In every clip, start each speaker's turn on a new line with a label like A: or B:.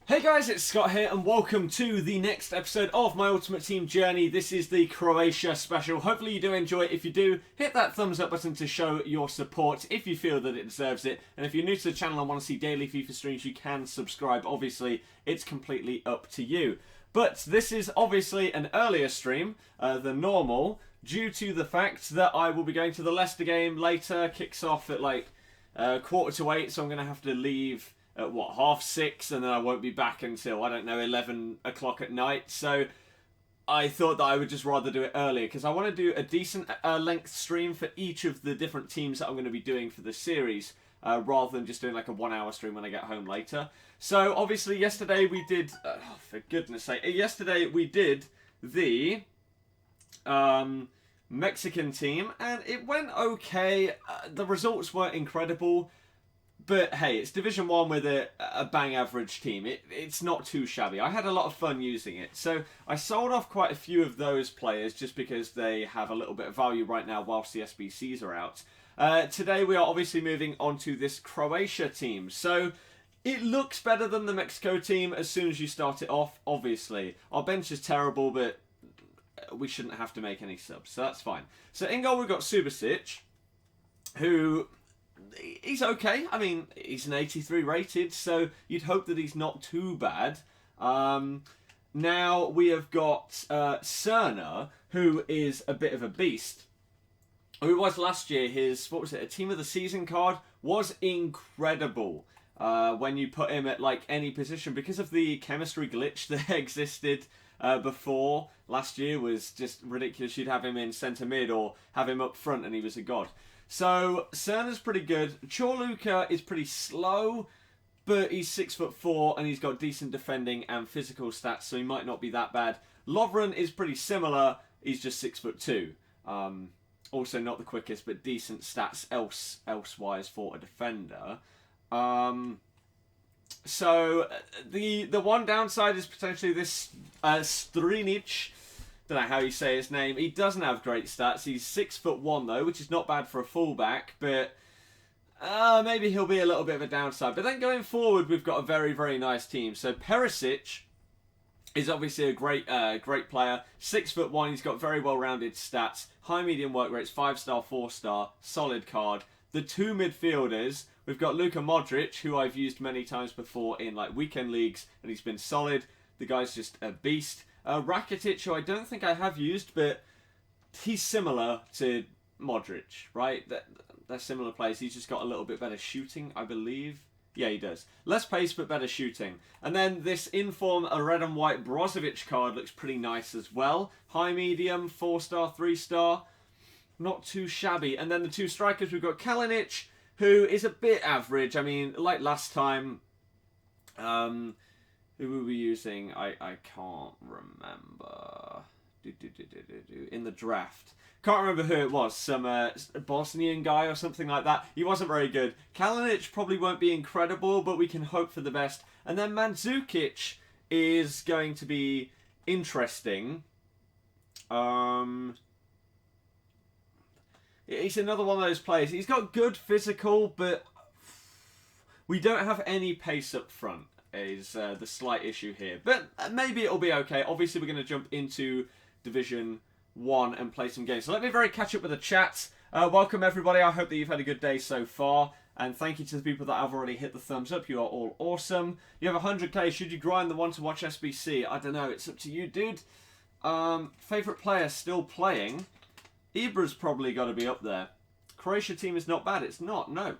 A: Hey guys, it's Scott here and welcome to the next episode of my Ultimate Team journey. This is the Croatia special. Hopefully you do enjoy it. If you do, hit that thumbs up button to show your support if you feel that it deserves it. And if you're new to the channel and want to see daily FIFA streams, you can subscribe. Obviously, it's completely up to you. But this is obviously an earlier stream than normal due to the fact that I will be going to the Leicester game later. Kicks off at like 7:45, so I'm going to have to leave at what, 6:30, and then I won't be back until, I don't know, 11 o'clock at night. So I thought that I would just rather do it earlier because I want to do a decent length stream for each of the different teams that I'm going to be doing for the series, rather than just doing like a 1 hour stream when I get home later. So obviously yesterday we did, for goodness sake, yesterday we did the Mexican team and it went okay. The results weren't incredible. But hey, it's Division 1 with a bang average team. It's not too shabby. I had a lot of fun using it. So I sold off quite a few of those players just because they have a little bit of value right now whilst the SBCs are out. Today we are obviously moving on to this Croatia team. So it looks better than the Mexico team as soon as you start it off, obviously. Our bench is terrible, but we shouldn't have to make any subs, so that's fine. So in goal we've got Subasic, who... he's okay. I mean, he's an 83 rated, so you'd hope that he's not too bad. Now we have got Cerner, who is a bit of a beast. Who was last year, his, what was it, a Team of the Season card was incredible when you put him at like any position because of the chemistry glitch that existed before last year was just ridiculous. You'd have him in centre mid or have him up front and he was a god. So, Cerner's pretty good. Chorluka is pretty slow, but he's 6'4" and he's got decent defending and physical stats, so he might not be that bad. Lovren is pretty similar, he's just 6'2". Also not the quickest, but decent stats elsewise for a defender. So, the one downside is potentially this Strinic. Don't know how you say his name. He doesn't have great stats. He's 6'1" though, which is not bad for a fullback, but maybe he'll be a little bit of a downside. But then going forward, we've got a very, very nice team. So Perisic is obviously a great player. 6'1", he's got very well-rounded stats, high medium work rates, 5-star, 4-star, solid card. The two midfielders, we've got Luka Modric, who I've used many times before in like weekend leagues, and he's been solid. The guy's just a beast. Rakitic, who I don't think I have used, but he's similar to Modric, right? They're similar players. He's just got a little bit better shooting, I believe. Yeah, he does. Less pace, but better shooting. And then this inform, a red and white Brozovic card looks pretty nice as well. High, medium, 4-star, 3-star. Not too shabby. And then the two strikers, we've got Kalinic, who is a bit average. I mean, like last time... who were we using? I can't remember. In the draft. Can't remember who it was. Some Bosnian guy or something like that. He wasn't very good. Kalinic probably won't be incredible, but we can hope for the best. And then Mandzukic is going to be interesting. He's another one of those players. He's got good physical, but we don't have any pace up front. Is the slight issue here. But maybe it'll be okay. Obviously, we're going to jump into Division 1 and play some games. So let me catch up with the chat. Welcome, everybody. I hope that you've had a good day so far. And thank you to the people that have already hit the thumbs up. You are all awesome. You have 100k. Should you grind the one to watch SBC? I don't know. It's up to you, dude. Favourite player still playing? Ibra's probably got to be up there. Croatia team is not bad. It's not. No.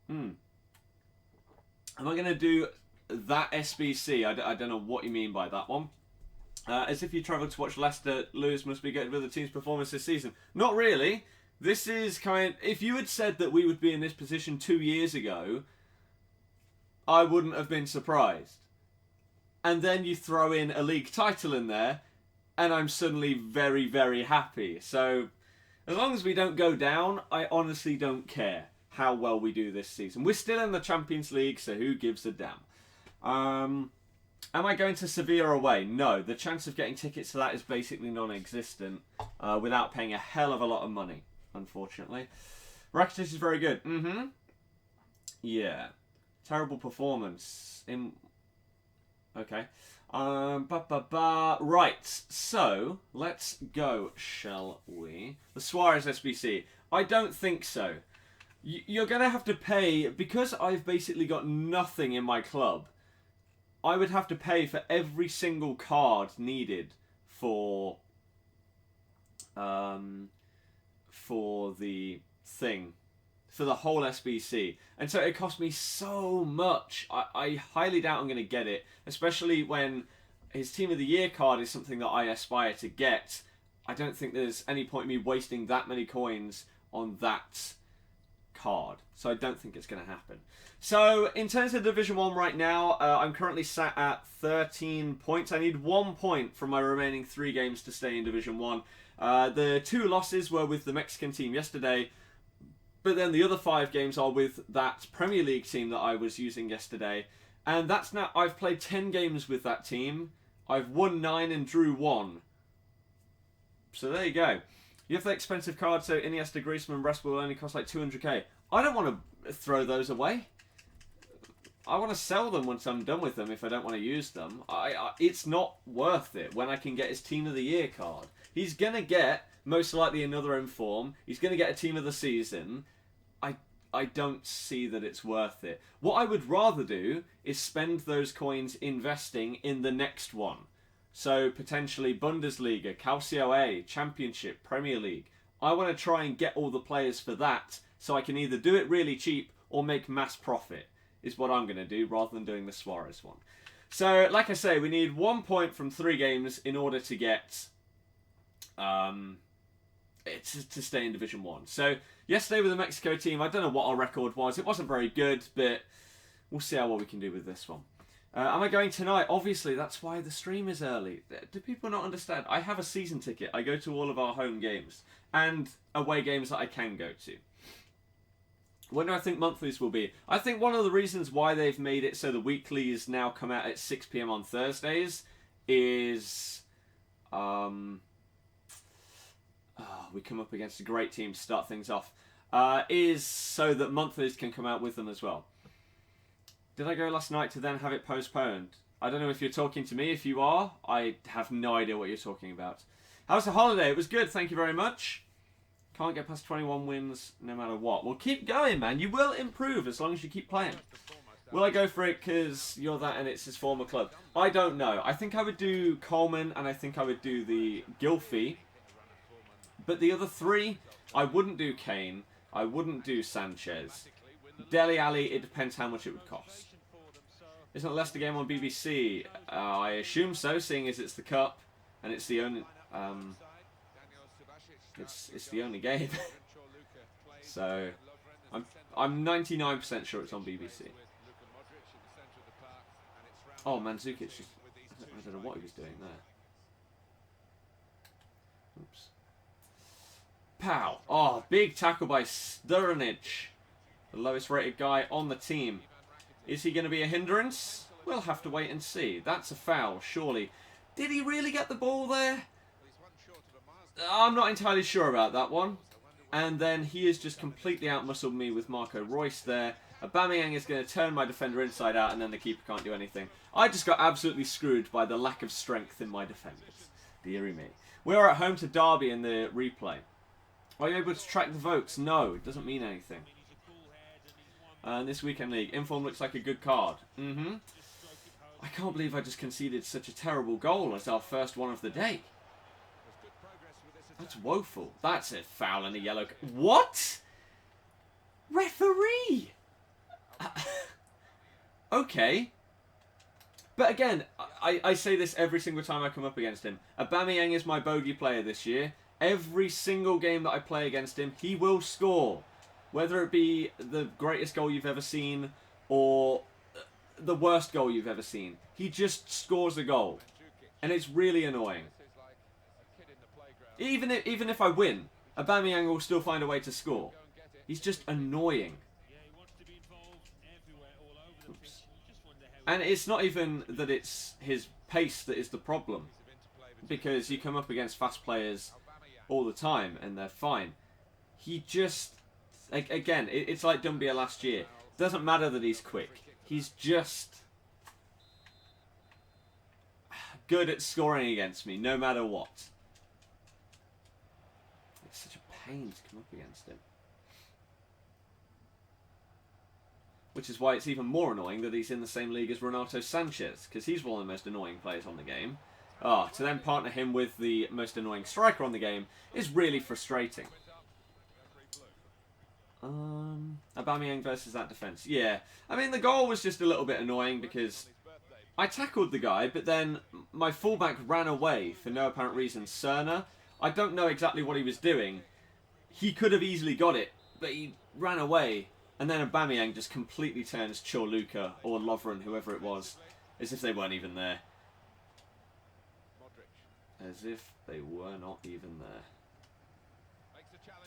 A: Am I going to do that SBC? I don't know what you mean by that one. As if you travelled to watch Leicester lose must be good with the team's performance this season. Not really. This is kind... If you had said that we would be in this position 2 years ago, I wouldn't have been surprised. And then you throw in a league title in there, and I'm suddenly very, very happy. So, as long as we don't go down, I honestly don't care how well we do this season. We're still in the Champions League, so who gives a damn? Am I going to Sevilla away? No. The chance of getting tickets to that is basically non-existent without paying a hell of a lot of money, unfortunately. Rakitic is very good. Yeah. Terrible performance. Okay. Right, so let's go, shall we? The Suarez SBC. I don't think so. You're going to have to pay, because I've basically got nothing in my club, I would have to pay for every single card needed for the thing, for the whole SBC. And so it cost me so much. I highly doubt I'm going to get it, especially when his Team of the Year card is something that I aspire to get. I don't think there's any point in me wasting that many coins on that card. So I don't think it's going to happen. So in terms of Division 1 right now, I'm currently sat at 13 points. I need 1 point from my remaining 3 games to stay in Division 1. The 2 losses were with the Mexican team yesterday, but then the other 5 games are with that Premier League team that I was using yesterday. And that's now, I've played 10 games with that team. I've won 9 and drew 1. So there you go. You have the expensive cards, so Iniesta, Griezmann, Rest will only cost like 200k. I don't want to throw those away. I want to sell them once I'm done with them if I don't want to use them. It's not worth it when I can get his Team of the Year card. He's going to get, most likely, another inform. He's going to get a Team of the Season. I don't see that it's worth it. What I would rather do is spend those coins investing in the next one. So, potentially Bundesliga, Calcio A, Championship, Premier League. I want to try and get all the players for that, so I can either do it really cheap or make mass profit, is what I'm going to do, rather than doing the Suarez one. So, like I say, we need 1 point from 3 games in order to get... to stay in Division 1. So, yesterday with the Mexico team, I don't know what our record was. It wasn't very good, but we'll see how well we can do with this one. Am I going tonight? Obviously, that's why the stream is early. Do people not understand? I have a season ticket. I go to all of our home games and away games that I can go to. When do I think monthlies will be? I think one of the reasons why they've made it so the weeklies now come out at 6 PM on Thursdays is... we come up against a great team to start things off. Is so that monthlies can come out with them as well. Did I go last night to then have it postponed? I don't know if you're talking to me. If you are, I have no idea what you're talking about. How's the holiday? It was good, thank you very much. Can't get past 21 wins no matter what. Well, keep going, man. You will improve as long as you keep playing. Will I go for it because you're that and it's his former club? I don't know. I think I would do Coleman and I think I would do the Gylfi. But the other 3, I wouldn't do Kane. I wouldn't do Sanchez. Dele Alli, it depends how much it would cost. Isn't Leicester game on BBC? I assume so, seeing as it's the Cup and it's the only it's the only game. So I'm 99% sure it's on BBC. Oh, Mandzukic just, I don't know what he was doing there. Oops. Pow! Oh, big tackle by Sturnic, the lowest rated guy on the team. Is he going to be a hindrance? We'll have to wait and see. That's a foul, surely. Did he really get the ball there? I'm not entirely sure about that one. And then he has just completely outmuscled me with Marco Reus there. Aubameyang is going to turn my defender inside out and then the keeper can't do anything. I just got absolutely screwed by the lack of strength in my defenders. Deary me. We are at home to Derby in the replay. Are you able to track the votes? No, it doesn't mean anything. This weekend league, Inform looks like a good card. I can't believe I just conceded such a terrible goal as our first one of the day. That's woeful. That's a foul and a yellow. What? Referee! Okay. But again, I say this every single time I come up against him. Aubameyang is my bogey player this year. Every single game that I play against him, he will score. Whether it be the greatest goal you've ever seen or the worst goal you've ever seen. He just scores a goal. And it's really annoying. Even if I win, Aubameyang will still find a way to score. He's just annoying. Oops. And it's not even that it's his pace that is the problem. Because you come up against fast players all the time and they're fine. He just... Again, it's like Dumbia last year. Doesn't matter that he's quick. He's just good at scoring against me, no matter what. It's such a pain to come up against him. Which is why it's even more annoying that he's in the same league as Renato Sanchez, because he's one of the most annoying players on the game. To then partner him with the most annoying striker on the game is really frustrating. Aubameyang versus that defence. Yeah, I mean, the goal was just a little bit annoying because I tackled the guy, but then my fullback ran away for no apparent reason. Cerner, I don't know exactly what he was doing. He could have easily got it, but he ran away. And then Aubameyang just completely turns Chorluka or Lovren, whoever it was, as if they weren't even there. As if they were not even there.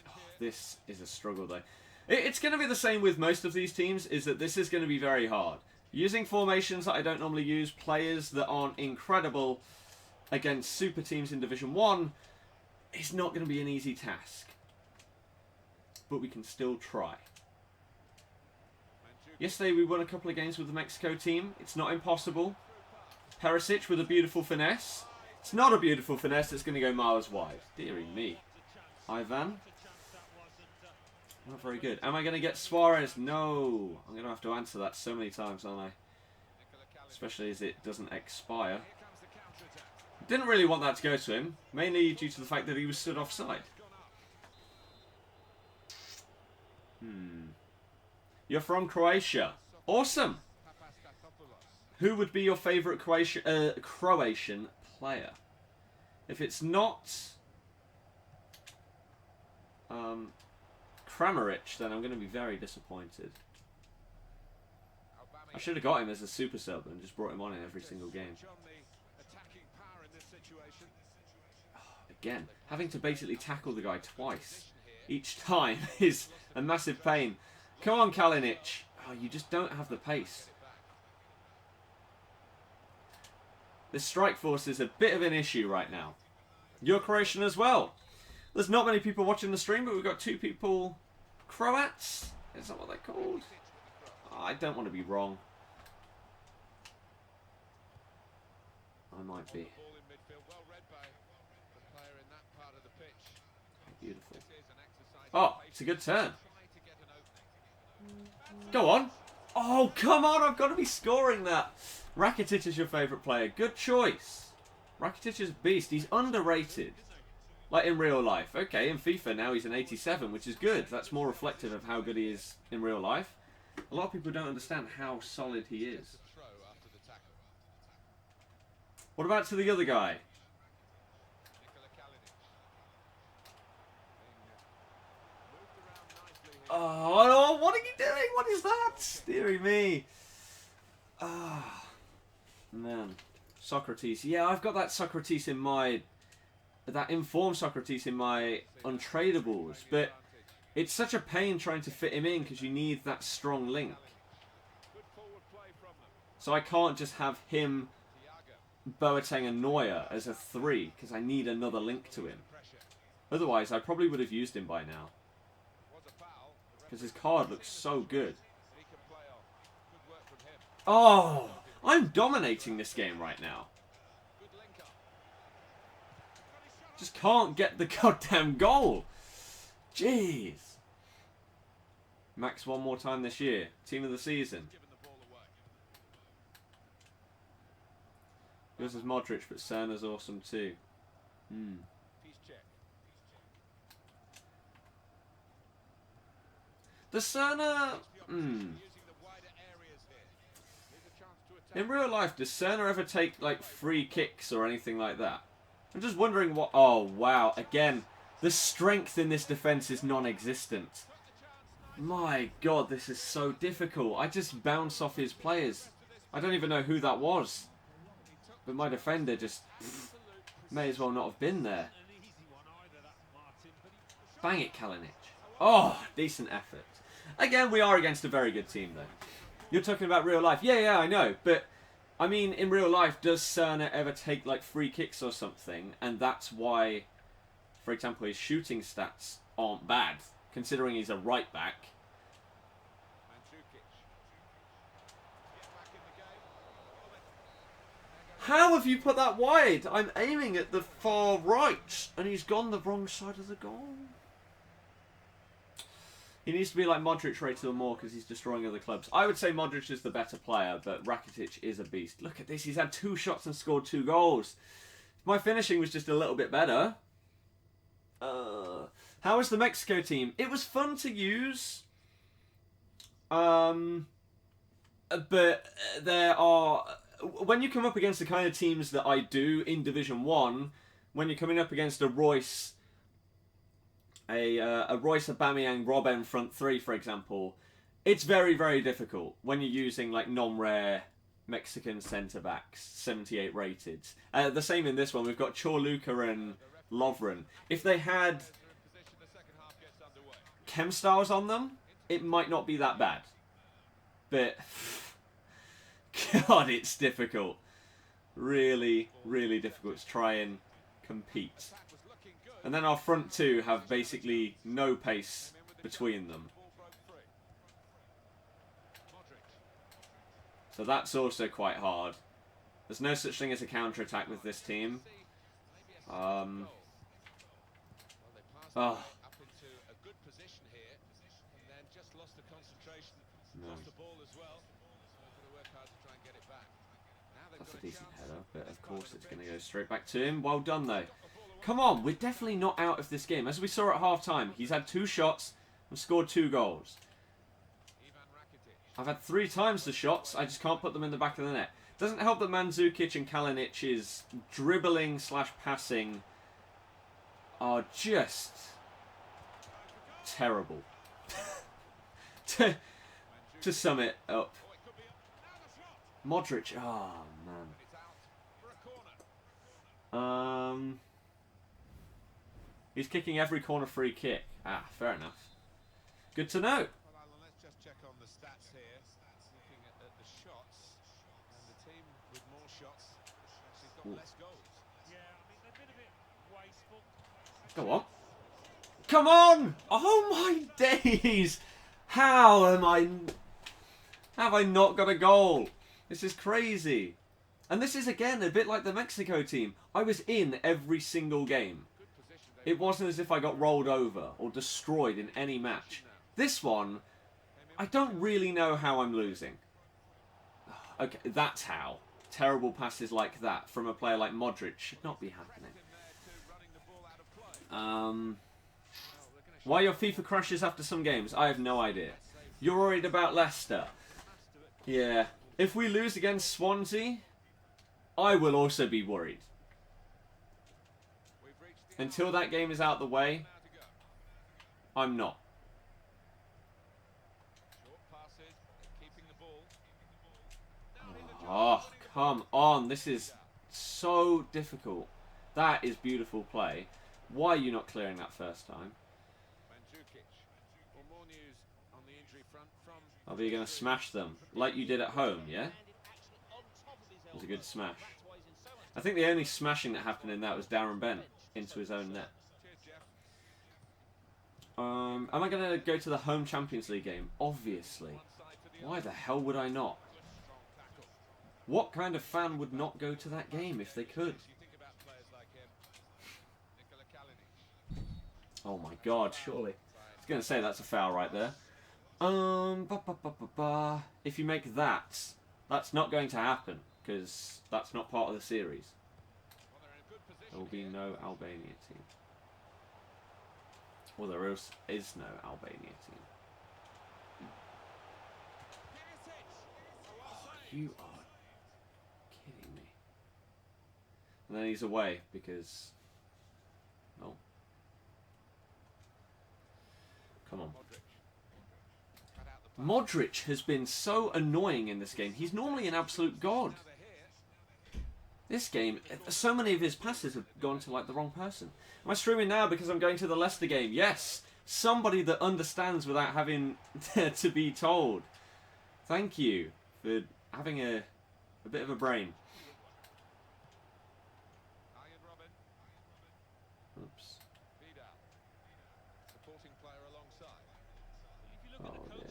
A: Oh, this is a struggle, though. It's going to be the same with most of these teams, is that this is going to be very hard. Using formations that I don't normally use, players that aren't incredible against super teams in Division 1, is not going to be an easy task. But we can still try. Yesterday we won a couple of games with the Mexico team. It's not impossible. Perisic with a beautiful finesse. It's not a beautiful finesse, it's going to go miles wide. Deary me. Ivan. Not very good. Am I going to get Suarez? No. I'm going to have to answer that so many times, aren't I? Especially as it doesn't expire. Didn't really want that to go to him. Mainly due to the fact that he was stood offside. You're from Croatia. Awesome. Who would be your favourite Croatian player? If it's not Kramaric, then I'm going to be very disappointed. I should have got him as a super sub and just brought him on in every single game. Again, having to basically tackle the guy twice each time is a massive pain. Come on, Kalinic. Oh, you just don't have the pace. This strike force is a bit of an issue right now. You're Croatian as well. There's not many people watching the stream, but we've got 2 people. Croats? Is that what they're called? Oh, I don't want to be wrong. I might be. Beautiful. Oh, it's a good turn. Go on. Oh, come on. I've got to be scoring that. Rakitic is your favourite player. Good choice. Rakitic is a beast. He's underrated. Like in real life. Okay, in FIFA now he's an 87, which is good. That's more reflective of how good he is in real life. A lot of people don't understand how solid he is. What about to the other guy? Oh, what are you doing? What is that? Deary me. Ah, man. Socrates. Yeah, I've got that Socrates in my... that informed Socrates in my untradables. But it's such a pain trying to fit him in because you need that strong link. So I can't just have him, Boateng and Neuer as a 3 because I need another link to him. Otherwise, I probably would have used him by now. Because his card looks so good. Oh, I'm dominating this game right now. Just can't get the goddamn goal. Jeez. Max one more time this year. Team of the season. Yours is Modric, but Cerner's awesome too. Does Cerner... In real life, does Cerner ever take, like, free kicks or anything like that? I'm just wondering what... Oh, wow. Again, the strength in this defence is non-existent. My God, this is so difficult. I just bounce off his players. I don't even know who that was. But my defender just... may as well not have been there. Bang it, Kalinic. Oh, decent effort. Again, we are against a very good team, though. You're talking about real life. Yeah, I know. But, I mean, in real life, does Cerner ever take, like, free kicks or something? And that's why, for example, his shooting stats aren't bad, considering he's a right back. How have you put that wide? I'm aiming at the far right, and he's gone the wrong side of the goal. He needs to be like Modric rated or more because he's destroying other clubs. I would say Modric is the better player, but Rakitic is a beast. Look at this. He's had 2 shots and scored 2 goals. My finishing was just a little bit better. How was the Mexico team? It was fun to use. But there are... When you come up against the kind of teams that I do in Division 1, when you're coming up against a Royce... A Royce, Aubameyang, Robben front 3, for example, it's very, very difficult when you're using like non-rare Mexican centre-backs, 78 rated. The same in this one. We've got Chorluka and Lovren. If they had chem styles on them, it might not be that bad. But, God, it's difficult. Really, really difficult to try and compete. And then our front 2 have basically no pace between them. So that's also quite hard. There's no such thing as a counter-attack with this team. Oh. No. That's a decent header, but of course it's going to go straight back to him. Well done, though. Come on, we're definitely not out of this game. As we saw at half-time, he's had 2 shots and scored 2 goals. I've had 3 times the shots, I just can't put them in the back of the net. Doesn't help that Mandzukic and Kalinic's dribbling / passing are just terrible. to sum it up. Modric, oh man. He's kicking every corner free kick. Ah, fair enough. Good to know.
B: Let's just check on the stats here. Looking at the shots, and the team with more shots actually got less goals. Yeah, I mean they've been a bit wasteful.
A: Go on. Come on! Oh my days! How have I not got a goal? This is crazy. And this is again a bit like the Mexico team. I was in every single game. It wasn't as if I got rolled over or destroyed in any match. This one, I don't really know how I'm losing. Okay, that's how. Terrible passes like that from a player like Modric should not be happening. Why your FIFA crashes after some games? I have no idea. You're worried about Leicester. Yeah. If we lose against Swansea, I will also be worried. Until that game is out the way, I'm not. Oh, come on. This is so difficult. That is beautiful play. Why are you not clearing that first time? Are you going to smash them like you did at home, yeah? It was a good smash. I think the only smashing that happened in that was Darren Bent into his own net. Am I going to go to the home Champions League game? Obviously. Why the hell would I not? What kind of fan would not go to that game if they could? Oh my god, surely. I was going to say that's a foul right there. If you make that, that's not going to happen because that's not part of the series. There will be no Albania team. Well, there is no Albania team. Oh, you are kidding me. And then he's away because... Oh. Come on. Modric has been so annoying in this game. He's normally an absolute god. This game, so many of his passes have gone to like the wrong person. Am I streaming now because I'm going to the Leicester game? Yes. Somebody that understands without having to be told. Thank you for having a bit of a brain. Oops. Oh, yeah.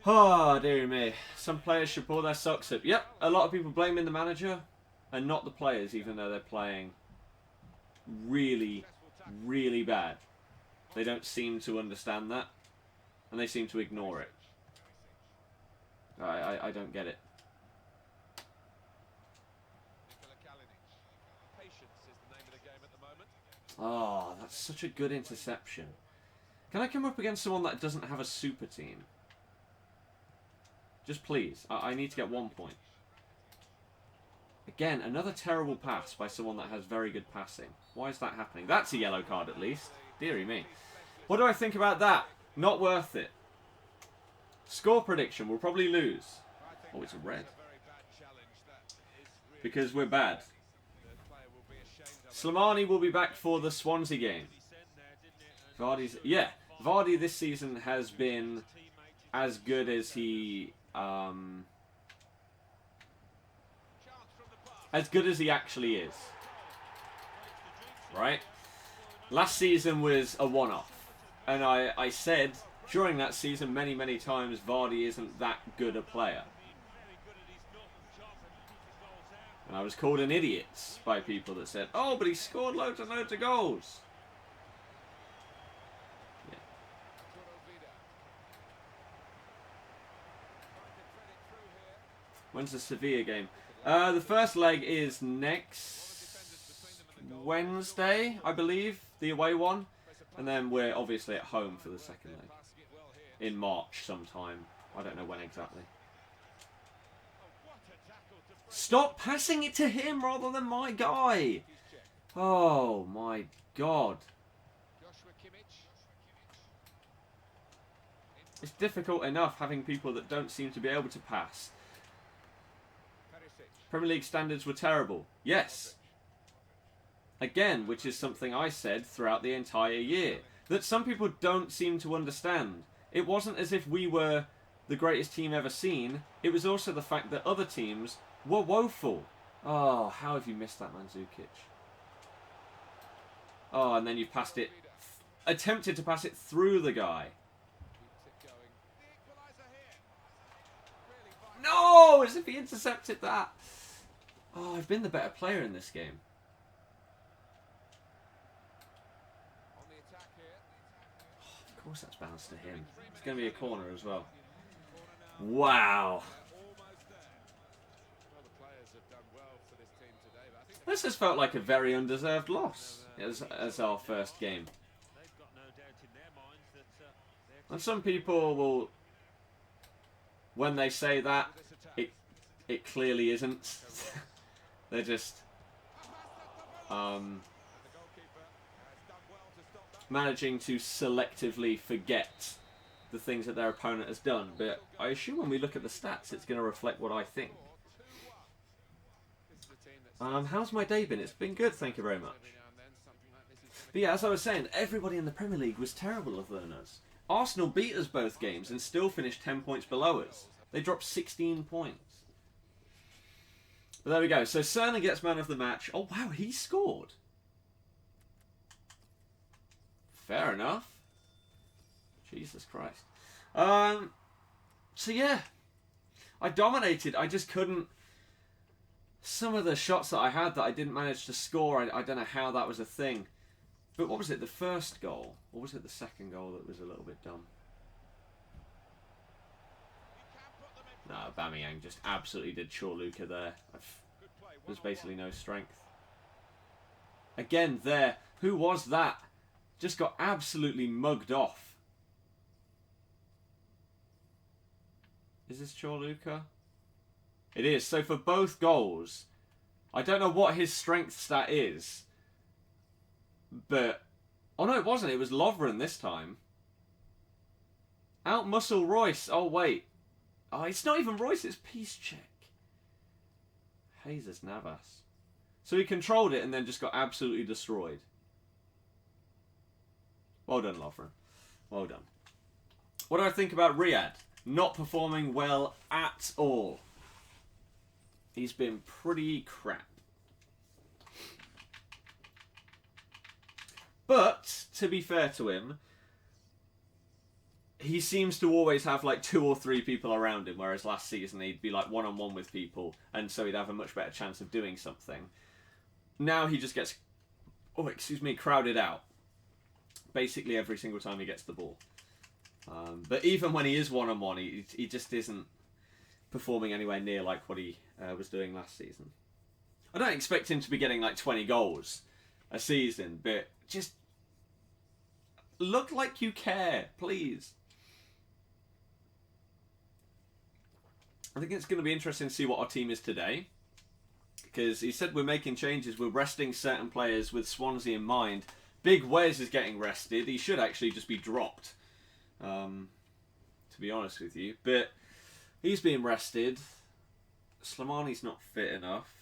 A: Oh, dear me. Some players should pull their socks up. Yep, a lot of people blaming the manager and not the players, even though they're playing really, really bad. They don't seem to understand that, and they seem to ignore it. I don't get it. Oh, that's such a good interception. Can I come up against someone that doesn't have a super team? Just please. I need to get 1 point. Again, another terrible pass by someone that has very good passing. Why is that happening? That's a yellow card at least. Deary me. What do I think about that? Not worth it. Score prediction. We'll probably lose. Oh, it's a red. Because we're bad. Slimani will be back for the Swansea game. Vardy this season has been as good as he actually is. Right? Last season was a one-off. And I said during that season many, many times Vardy isn't that good a player. And I was called an idiot by people that said, oh, but he scored loads and loads of goals. Yeah. When's the Sevilla game? The first leg is next Wednesday, I believe, the away one. And then we're obviously at home for the second leg. In March sometime. I don't know when exactly. Stop passing it to him rather than my guy. Oh my god. It's difficult enough having people that don't seem to be able to pass. Premier League standards were terrible. Yes. Again, which is something I said throughout the entire year. That some people don't seem to understand. It wasn't as if we were the greatest team ever seen. It was also the fact that other teams were woeful. Oh, how have you missed that, Mandzukic? Oh, and then you've passed it... attempted to pass it through the guy. No! As if he intercepted that. Oh, I've been the better player in this game. Oh, of course that's bounced to him. It's going to be a corner as well. Wow. This has felt like a very undeserved loss as our first game. And some people will, when they say that, it clearly isn't. They're just managing to selectively forget the things that their opponent has done. But I assume when we look at the stats, it's going to reflect what I think. How's my day been? It's been good, thank you very much. But yeah, as I was saying, everybody in the Premier League was terrible other than us. Arsenal beat us both games and still finished 10 points below us. They dropped 16 points. But there we go. So Cerner gets man of the match. Oh wow, he scored. Fair enough. Jesus Christ. So yeah, I dominated. I just couldn't... Some of the shots that I had that I didn't manage to score, I don't know how that was a thing. But what was it, the first goal? Or was it the second goal that was a little bit dumb? No, Aubameyang just absolutely did Chorluka there. There's basically no strength. Again, there. Who was that? Just got absolutely mugged off. Is this Chorluka? It is. So for both goals, I don't know what his strength stat is. But... oh no, it wasn't. It was Lovren this time. Out-muscle Royce. Oh, wait. Oh, it's not even Royce. It's Piszczek. Jesus Navas. So he controlled it and then just got absolutely destroyed. Well done, Lovren. Well done. What do I think about Riyad? Not performing well at all. He's been pretty crap. But, to be fair to him, he seems to always have like 2 or 3 people around him, whereas last season he'd be like one-on-one with people, and so he'd have a much better chance of doing something. Now he just gets, crowded out basically every single time he gets the ball. But even when he is one-on-one, he just isn't performing anywhere near like what he was doing last season. I don't expect him to be getting like 20 goals a season, but just look like you care, please. I think it's going to be interesting to see what our team is today, because he said we're making changes, we're resting certain players with Swansea in mind. Big Wes is getting rested. He should actually just be dropped, to be honest with you. But he's being rested. Slimani's not fit enough.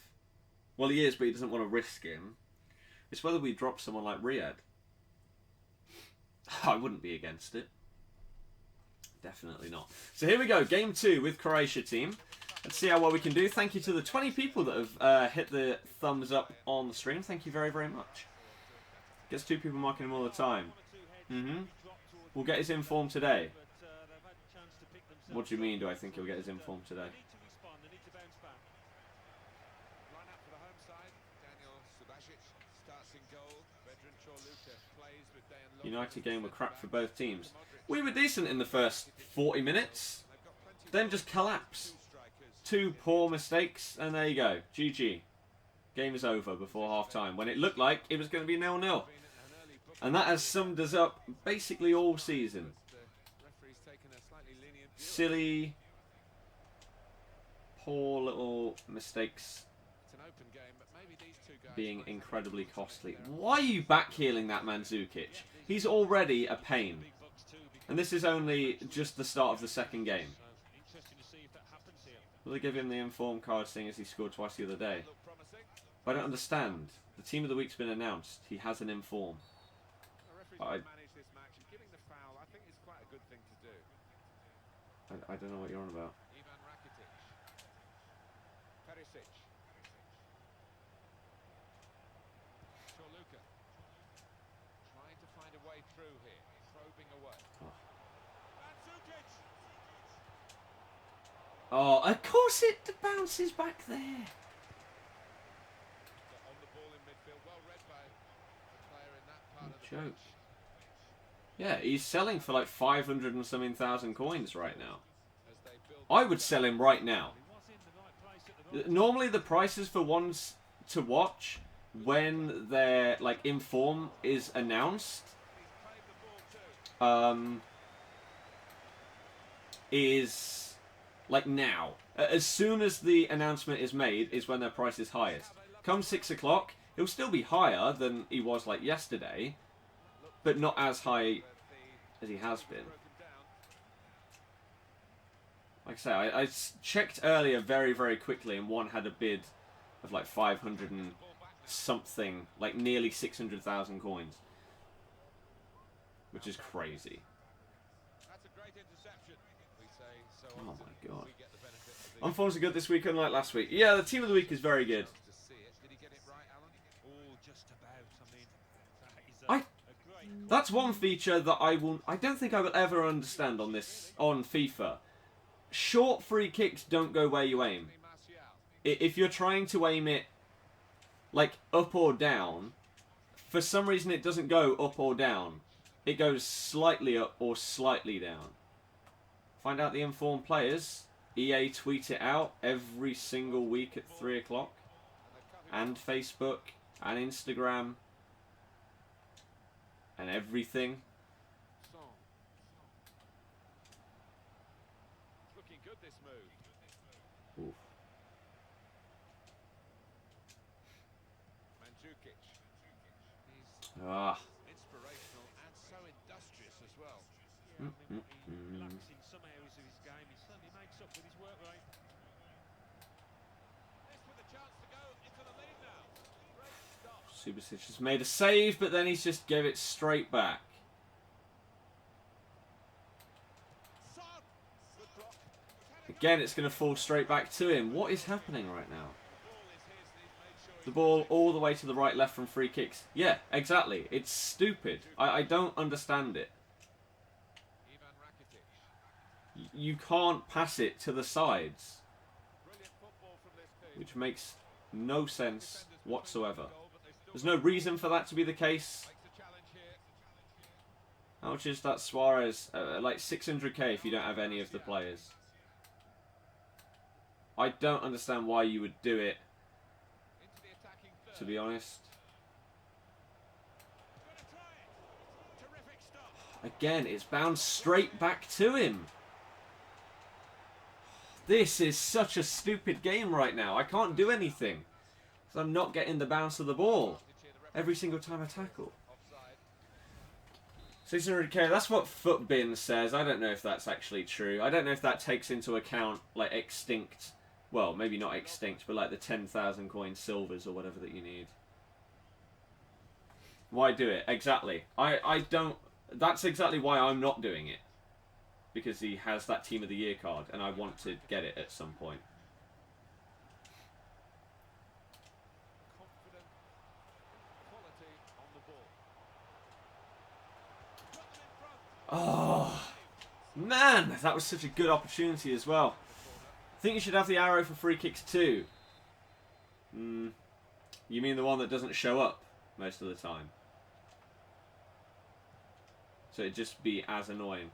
A: Well, he is, but he doesn't want to risk him. It's whether we drop someone like Riyadh. I wouldn't be against it. Definitely not. So here we go, game 2 with Croatia team. Let's see how well we can do. Thank you to the 20 people that have hit the thumbs up on the stream. Thank you very, very much. Gets 2 people marking him all the time. We'll get his inform today. What do you mean, do I think he'll get his inform today? United game were crap for both teams. We were decent in the first 40 minutes. Then just collapse. 2 poor mistakes, and there you go. GG. Game is over before half-time, when it looked like it was going to be 0-0. And that has summed us up basically all season. Silly, poor little mistakes being incredibly costly. Why are you back-healing that Mandzukic? He's already a pain. And this is only just the start of the second game. Will they give him the inform card, seeing as he scored twice the other day? But I don't understand. The team of the week's been announced. He has an inform. I don't know what you're on about. Oh, of course it bounces back there. Joke. Yeah, he's selling for like 500 and something thousand coins right now. I would sell him right now. Normally the prices for ones to watch when their like inform is announced is like now. As soon as the announcement is made is when their price is highest. Come 6 o'clock, he'll still be higher than he was like yesterday, but not as high as he has been. Like I say, I checked earlier very, very quickly, and one had a bid of like 500 and something, like nearly 600,000 coins, which is crazy. Oh my god. Informs are good this week, unlike last week. Yeah, the team of the week is very good. That's one feature that I don't think I will ever understand on FIFA. Short free kicks don't go where you aim. If you're trying to aim it like up or down, for some reason it doesn't go up or down. It goes slightly up or slightly down. Find out the informed players. EA tweet it out every single week at 3 o'clock. And Facebook and Instagram. And everything. Looking good, this move. Oof. Mandzukic. He's inspirational and so industrious as well. Yeah, I mean, he lacks in some areas of his game. He certainly makes up with his work rate. This with a chance to go into the lead now. Subasic has made a save, but then he's just gave it straight back. Again, it's going to fall straight back to him. What is happening right now? The ball all the way to the right, left from free kicks. Yeah, exactly. It's stupid. I don't understand it. you can't pass it to the sides, which makes no sense whatsoever. There's no reason for that to be the case. How much is that Suarez? Like 600k if you don't have any of the players. I don't understand why you would do it, to be honest. Again, it's bounced straight back to him. This is such a stupid game right now. I can't do anything, because I'm not getting the bounce of the ball every single time I tackle. 600k, that's what Footbin says. I don't know if that's actually true. I don't know if that takes into account, like, extinct... Well, maybe not extinct, but like the 10,000 coin silvers or whatever that you need. Why do it? Exactly. I don't... That's exactly why I'm not doing it. Because he has that Team of the Year card, and I want to get it at some point. Oh, man, that was such a good opportunity as well. I think you should have the arrow for free kicks too. You mean the one that doesn't show up most of the time? So it'd just be as annoying.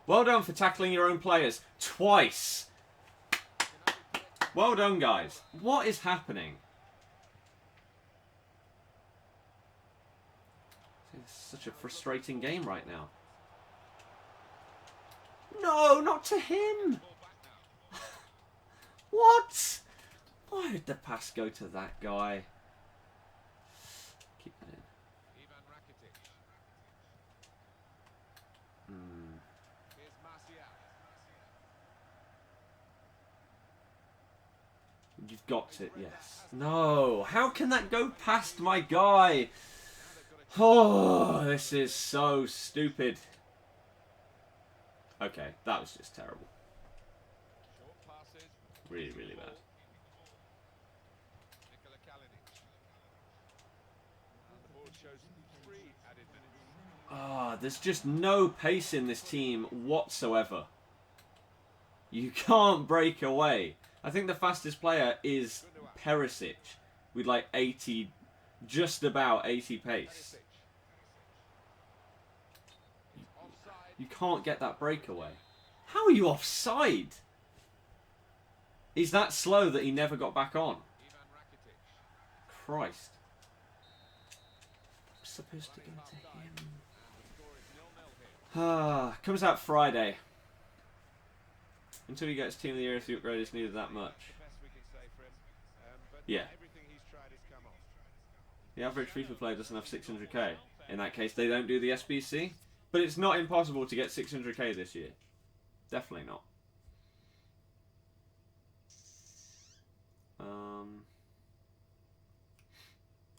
A: Well done for tackling your own players twice. Well done, guys. What is happening? It's such a frustrating game right now. No, not to him. What? Why did the pass go to that guy? Keep it in. You've got to, yes. No, how can that go past my guy? Oh, this is so stupid. Okay, that was just terrible. Really, really bad. Ah, there's just no pace in this team whatsoever. You can't break away. I think the fastest player is Perisic with like 80, just about 80 pace. You can't get that breakaway. How are you offside? He's that slow that he never got back on. Christ. I'm supposed to go to him. Comes out Friday. Until he gets Team of the Year if the upgrade is needed that much. Yeah. The average FIFA player doesn't have 600k. In that case, they don't do the SBC. But it's not impossible to get 600k this year. Definitely not.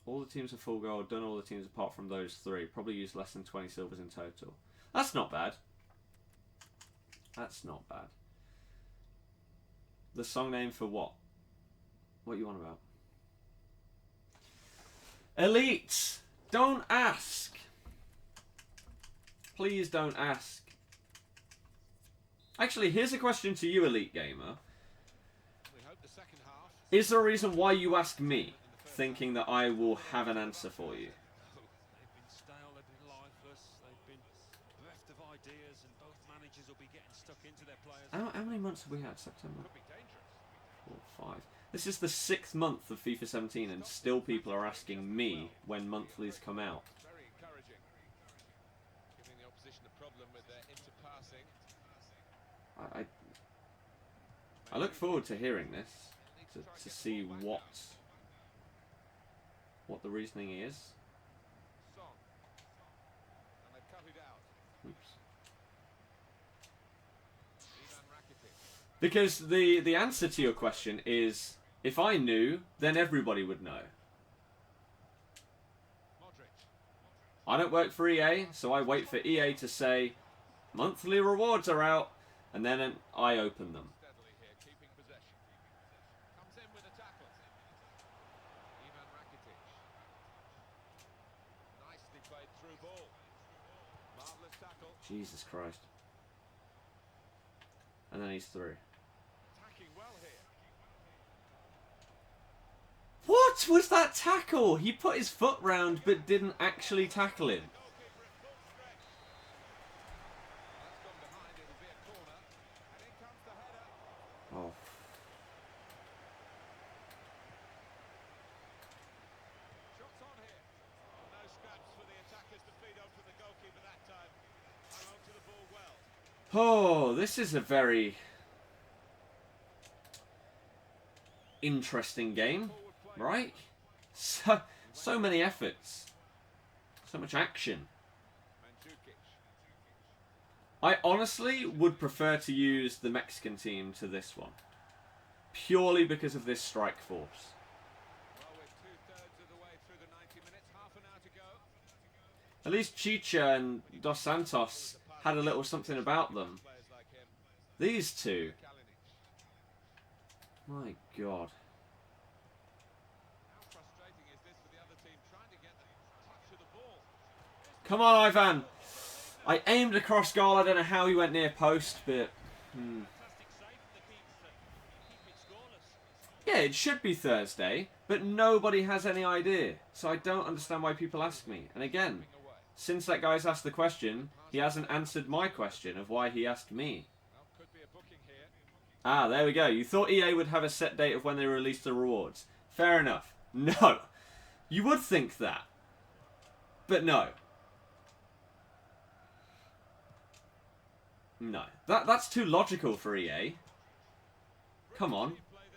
A: All the teams are full gold. Done all the teams apart from those three. Probably used less than 20 silvers in total. That's not bad. That's not bad. The song name for what? What you on about? Elite! Don't ask! Please don't ask. Actually, here's a question to you, Elite Gamer. Is there a reason why you ask me, thinking that I will have an answer for you?
B: They've been stale, they've been lifeless, they've been bereft of ideas, and both managers will be getting stuck into their players.
A: How many months have we had? September? 4, 5. This is the 6th month of FIFA 17, and still people are asking me when monthlies come out.
B: Very encouraging. Giving the opposition a problem with their interpassing.
A: I look forward to hearing this, to see what the reasoning is.
B: And they've cut it out.
A: Oops. Because the answer to your question is, if I knew, then everybody would know. I don't work for EA, so I wait for EA to say, monthly rewards are out, and then I open them. Jesus Christ. And then he's through.
B: Attacking well here.
A: What was that tackle? He put his foot round but didn't actually tackle him.
B: Goalkeeper at full stretch. That's gone behind. It'll be a corner. And in comes the header.
A: Oh.
B: Shots on here. No scraps for the attackers to feed on from the goalkeeper that time. Hung on to the ball well.
A: Oh, this is a very interesting game, right? So many efforts. So much action.
B: Mandzukic.
A: I honestly would prefer to use the Mexican team to this one. Purely because of this strike force.
B: Well, we're 2/3 of the way through the 90 minutes. Half an hour to go.
A: At least Chicha and Dos Santos had a little something about them.
B: Players like him.
A: These two.
B: Kalinic.
A: My God.
B: How frustrating is this for the other team trying to get the touch of the ball?
A: Come on, Ivan. I aimed across goal. I don't know how he went near post, but...
B: Fantastic save from the keeper to keep it scoreless.
A: Yeah, it should be Thursday, but nobody has any idea. So I don't understand why people ask me. And again,
B: Away.
A: since that guy's asked the question, he hasn't answered my question of why he asked me.
B: Well, could be a booking here.
A: Ah, there we go. You thought EA would have a set date of when they release the rewards. Fair enough. No. You would think that. But no. No. That's too logical for EA. Come on.
B: Play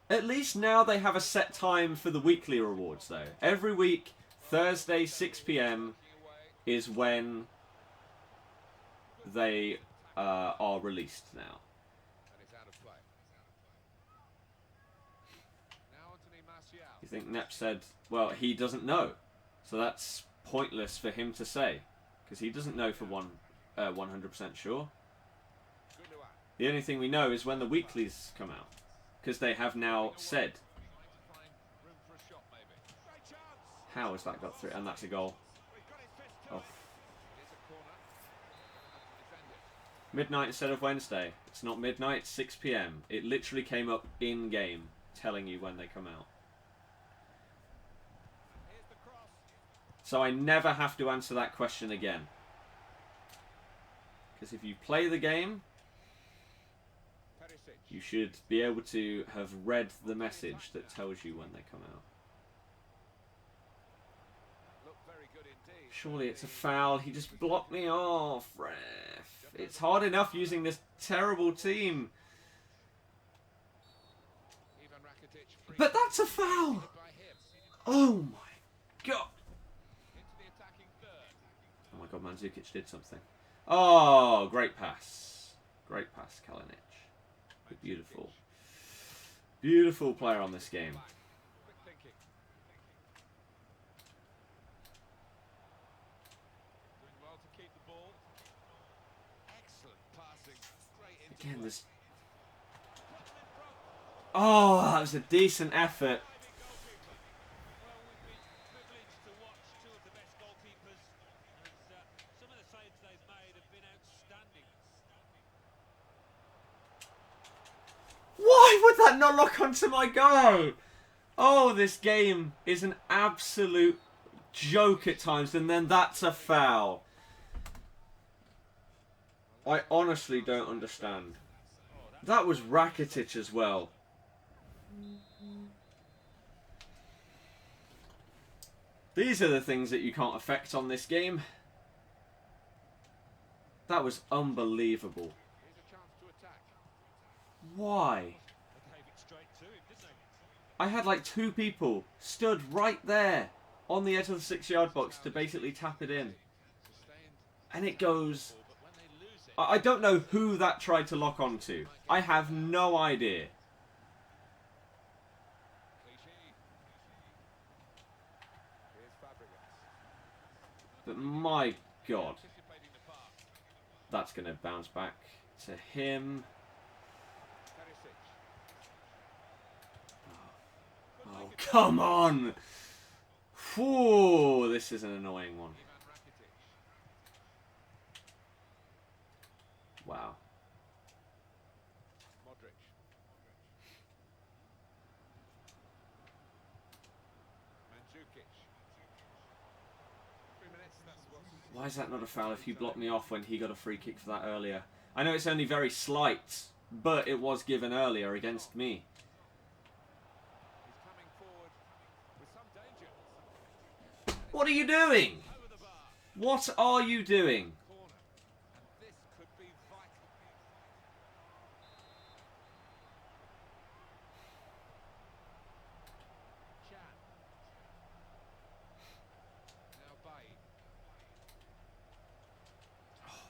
B: this.
A: At least now they have a set time for the weekly rewards, though. Every week, Thursday, 6 PM, is when they are released now.
B: And it's out of play. Now Anthony Martial.
A: You think Nep said, well, he doesn't know. So that's pointless for him to say. Because he doesn't know for 100% sure.
B: Gundogan.
A: The only thing we know is when the weeklies come out. Because they have now said.
B: Trying to find room for a shot, maybe. Great chance.
A: How has that got through? And that's a goal.
B: He's got his fist to
A: Oh.
B: it. Here's a corner. Defend it.
A: Midnight instead of Wednesday. It's not midnight, it's 6 PM. It literally came up in-game, telling you when they come out.
B: Here's the cross.
A: So I never have to answer that question again. Because if you play the game,
B: Perisic.
A: you should be able to have read the message that tells you when they come out.
B: Looked very good indeed.
A: Surely it's a foul. He just blocked me off, ref. It's hard enough using this terrible team.
B: Ivan Rakitic free
A: But that's a foul!
B: by him.
A: Oh my God.
B: Into the attacking third.
A: Oh my God, Mandzukic did something. Oh, great pass. Great pass, Kalinic. Beautiful. Beautiful player on this game.
B: Back. Quick thinking. Doing well to keep the ball. Excellent passing. Straight into
A: Again,
B: play.
A: there's... Oh, that was a decent effort.
B: Well, we've been privileged to watch two of the best goalkeepers, and some of the saves they've made have been outstanding.
A: Why would that not lock onto my goal? Oh, this game is an absolute joke at times, and then that's a foul. I honestly don't understand. That was Rakitic as well. These are the things that you can't affect on this game. That was unbelievable.
B: Here's a chance to attack.
A: Why?
B: They gave it straight to him, didn't they?
A: I had like two people stood right there on the edge of the 6-yard box to basically tap it in.
B: Sustained
A: And it goes...
B: ball, but when they lose it,
A: I don't know who that tried to lock onto. I have no idea.
B: Clichy. Here's Fabregas.
A: But my God.
B: Anticipating the pass.
A: That's going to bounce back to him.
B: Perisic.
A: Oh, come on! Whew, this is an annoying one.
B: Ivan Rakitic.
A: Wow. Why is that not a foul if you blocked me off when he got a free kick for that earlier? I know it's only very slight, but it was given earlier against me.
B: He's coming forward with some danger.
A: What are you doing?
B: Over the bar.
A: What are you doing?
B: Corner. And this could be vital. Chan. Now Bay.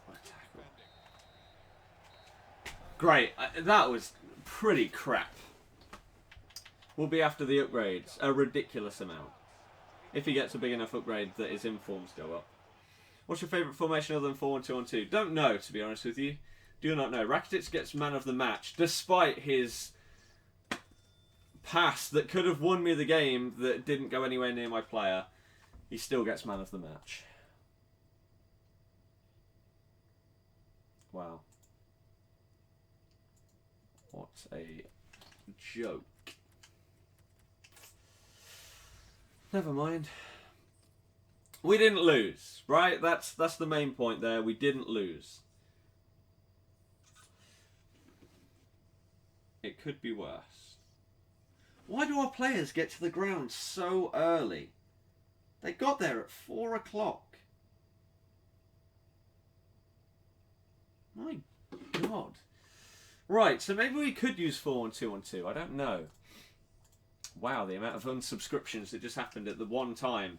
A: What a tackle.
B: Bending.
A: Great. That was pretty crap. Will be after the upgrades. A ridiculous amount. If he gets a big enough upgrade that his informs go up. What's your favourite formation other than 4-1-2-1-2? Don't know, to be honest with you. Do not know. Rakitic gets man of the match, despite his pass that could have won me the game that didn't go anywhere near my player. He still gets man of the match. Wow. What a joke. Never mind. We didn't lose, right? That's the main point there. We didn't lose. It could be worse. Why do our players get to the ground so early? They got there at 4 o'clock. My God. Right, so maybe we could use 4-1-2-1-2. I don't know. Wow, the amount of unsubscriptions that just happened at the one time.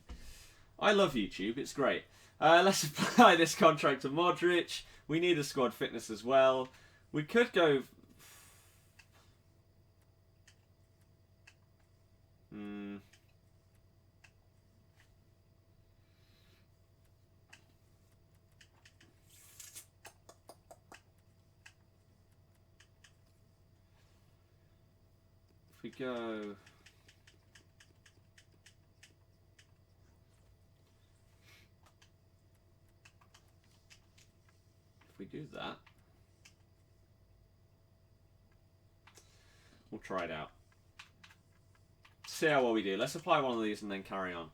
A: I love YouTube, it's great. Let's apply this contract to Modric. We need a squad fitness as well. We could go... If we go... If we do that, we'll try it out. See how well we do. Let's apply one of these and then carry on.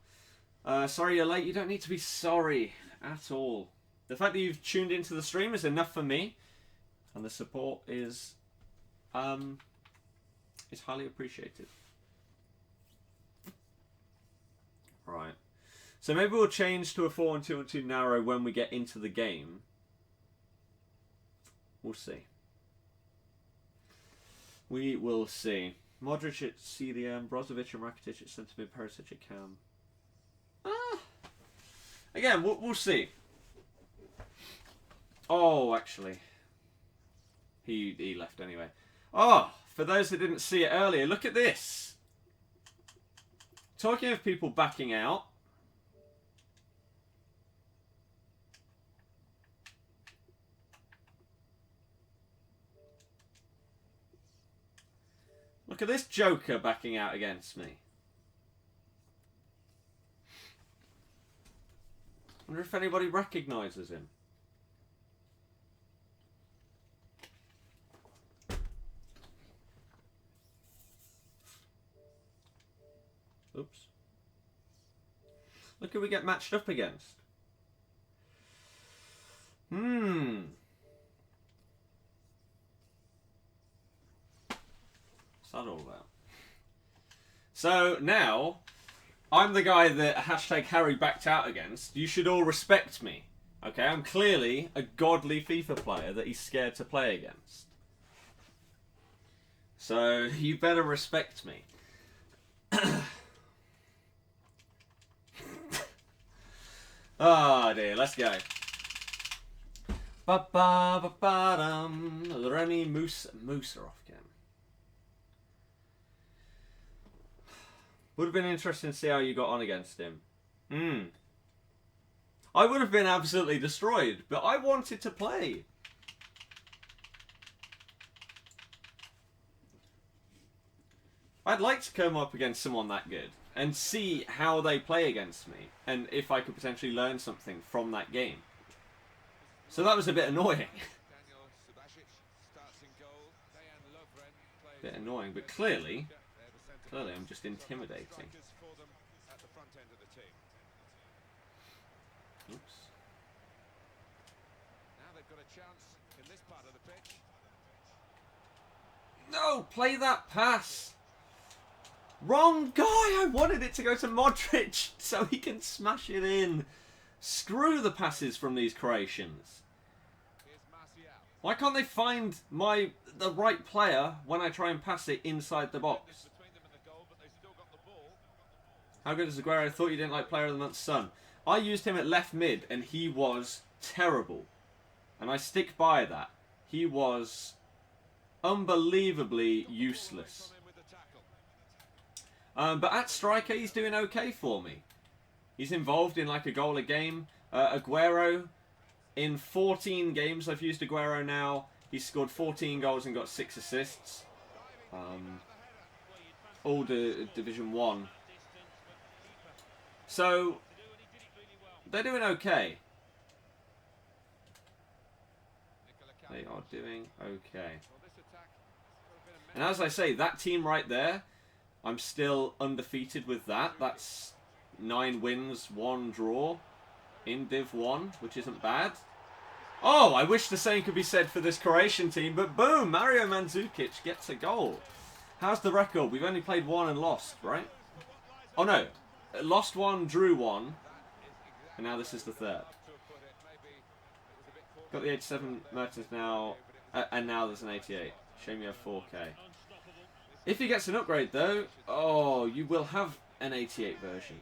A: Sorry you're late. You don't need to be sorry at all. The fact that you've tuned into the stream is enough for me, and the support is highly appreciated. Right. So maybe we'll change to a 4-1-2-1-2 narrow when we get into the game. We'll see. We will see. Modric at CDM, Brozovic and Rakitic at centre mid, Perisic at cam. Again, we'll see. Oh, actually, he left anyway. Oh, for those that didn't see it earlier, look at this. Talking of people backing out. Look at this joker backing out against me. I wonder if anybody recognises him. Oops. Look who we get matched up against. What's that all about? So now, I'm the guy that #Harry backed out against. You should all respect me. Okay, I'm clearly a godly FIFA player that he's scared to play against. So you better respect me. Oh dear, let's go. Ba-ba-ba-ba-dum. Remy Musaroff again. Would have been interesting to see how you got on against him. I would have been absolutely destroyed, but I wanted to play. I'd like to come up against someone that good and see how they play against me and if I could potentially learn something from that game. So that was a bit annoying. Bit annoying, but clearly I'm just intimidating. Oops.
B: chance in this part of the pitch.
A: No, play that pass. Wrong guy. I wanted it to go to Modric so he can smash it in. Screw the passes from these Croatians.
B: Here's Martial.
A: Why can't they find the right player when I try and pass it inside the box?
B: Between them and the goal, but they still got the ball.
A: How good is Aguero? I thought you didn't like Player of the Month, son. I used him at left mid and he was terrible. And I stick by that. He was unbelievably useless.
B: Come in with the tackle.
A: But at striker, he's doing okay for me. He's involved in like a goal a game. Aguero, in 14 games I've used Aguero now, he's scored 14 goals and got 6 assists. All Division 1. So, they're doing okay. They are doing okay. And as I say, that team right there, I'm still undefeated with that. That's 9 wins, 1 draw in Div 1, which isn't bad. Oh, I wish the same could be said for this Croatian team, but boom, Mario Mandzukic gets a goal. How's the record? We've only played 1 and lost, right? Oh no, lost 1, drew 1, and now this is the 3rd. Got the 87 Mertens now, and now there's an 88. Shame you have 4K. If he gets an upgrade though, oh, you will have an 88 version.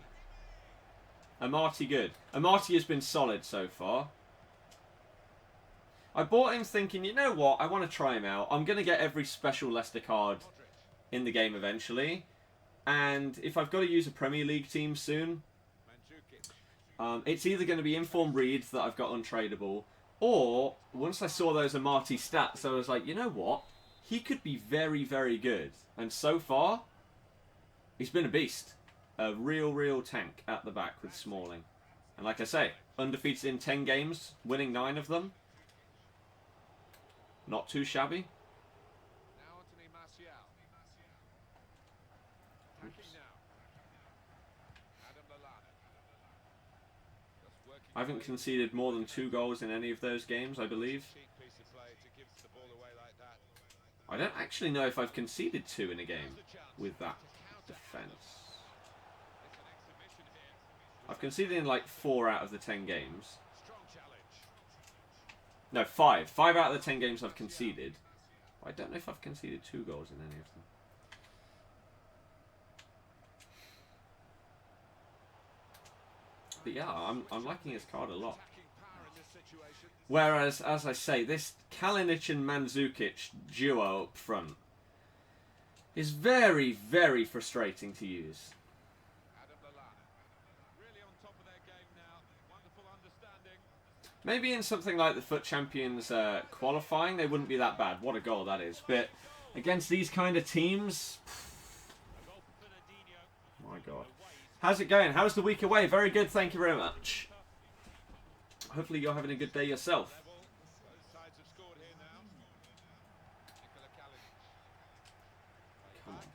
A: Amati good. Amati has been solid so far. I bought him thinking, you know what, I want to try him out. I'm going to get every special Leicester card in the game eventually. And if I've got to use a Premier League team soon, it's either going to be Inform Reed that I've got untradeable, or once I saw those Amati stats, I was like, you know what? He could be very, very good. And so far, he's been a beast. A real tank at the back with Smalling. And like I say, undefeated in 10 games, winning 9 of them. Not too shabby. I haven't conceded more than 2 goals in any of those games, I believe. I don't actually know if I've conceded 2 in a game with that defence. I've conceded in like 4 out of the 10 games. No, 5. 5 out of the 10 games I've conceded. I don't know if I've conceded 2 goals in any of them. But yeah, I'm liking his card a lot. Whereas, as I say, this Kalinic and Mandzukic duo up front is very, very frustrating to use. Maybe in something like the Foot Champions qualifying, they wouldn't be that bad. What a goal that is. But against these kind of teams, my God. How's it going? How's the week away? Very good, thank you very much. Hopefully you're having a good day yourself. Come on.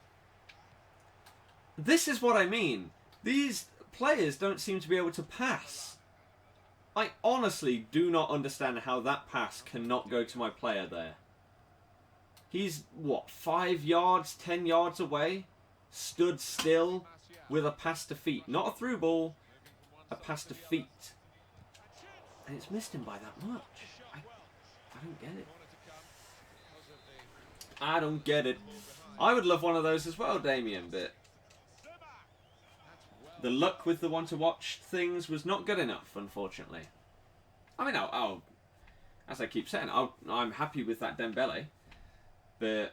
A: This is what I mean. These players don't seem to be able to pass. I honestly do not understand how that pass cannot go to my player there. He's, what, 5 yards, 10 yards away? Stood still with a pass to feet. Not a through ball, a pass to feet. And it's missed him by that much. I don't get it. I don't get it. I would love one of those as well, Damien, but the luck with the one-to-watch things was not good enough, unfortunately. I mean, I'll as I keep saying, I'm happy with that Dembele, but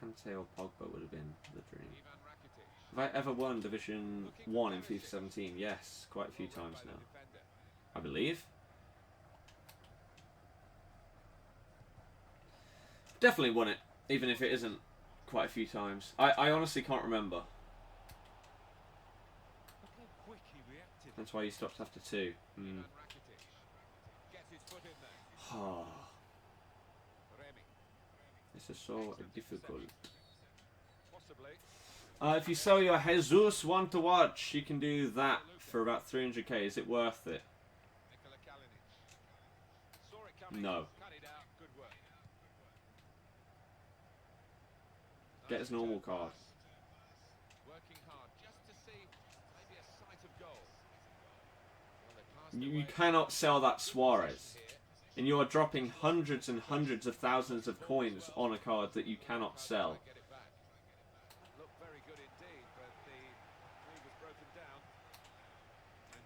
A: Kante or Pogba would have been the dream. Have I ever won Division 1 in FIFA 17? Yes, quite a few times now, I believe. Definitely won it, even if it isn't quite a few times. I honestly can't remember. That's why you stopped after 2. Oh. This is so difficult. If you sell your Jesus one to watch, you can do that for about 300k. Is it worth it? No. Get his normal card. You cannot sell that Suarez. And you are dropping hundreds and hundreds of thousands of coins on a card that you cannot sell.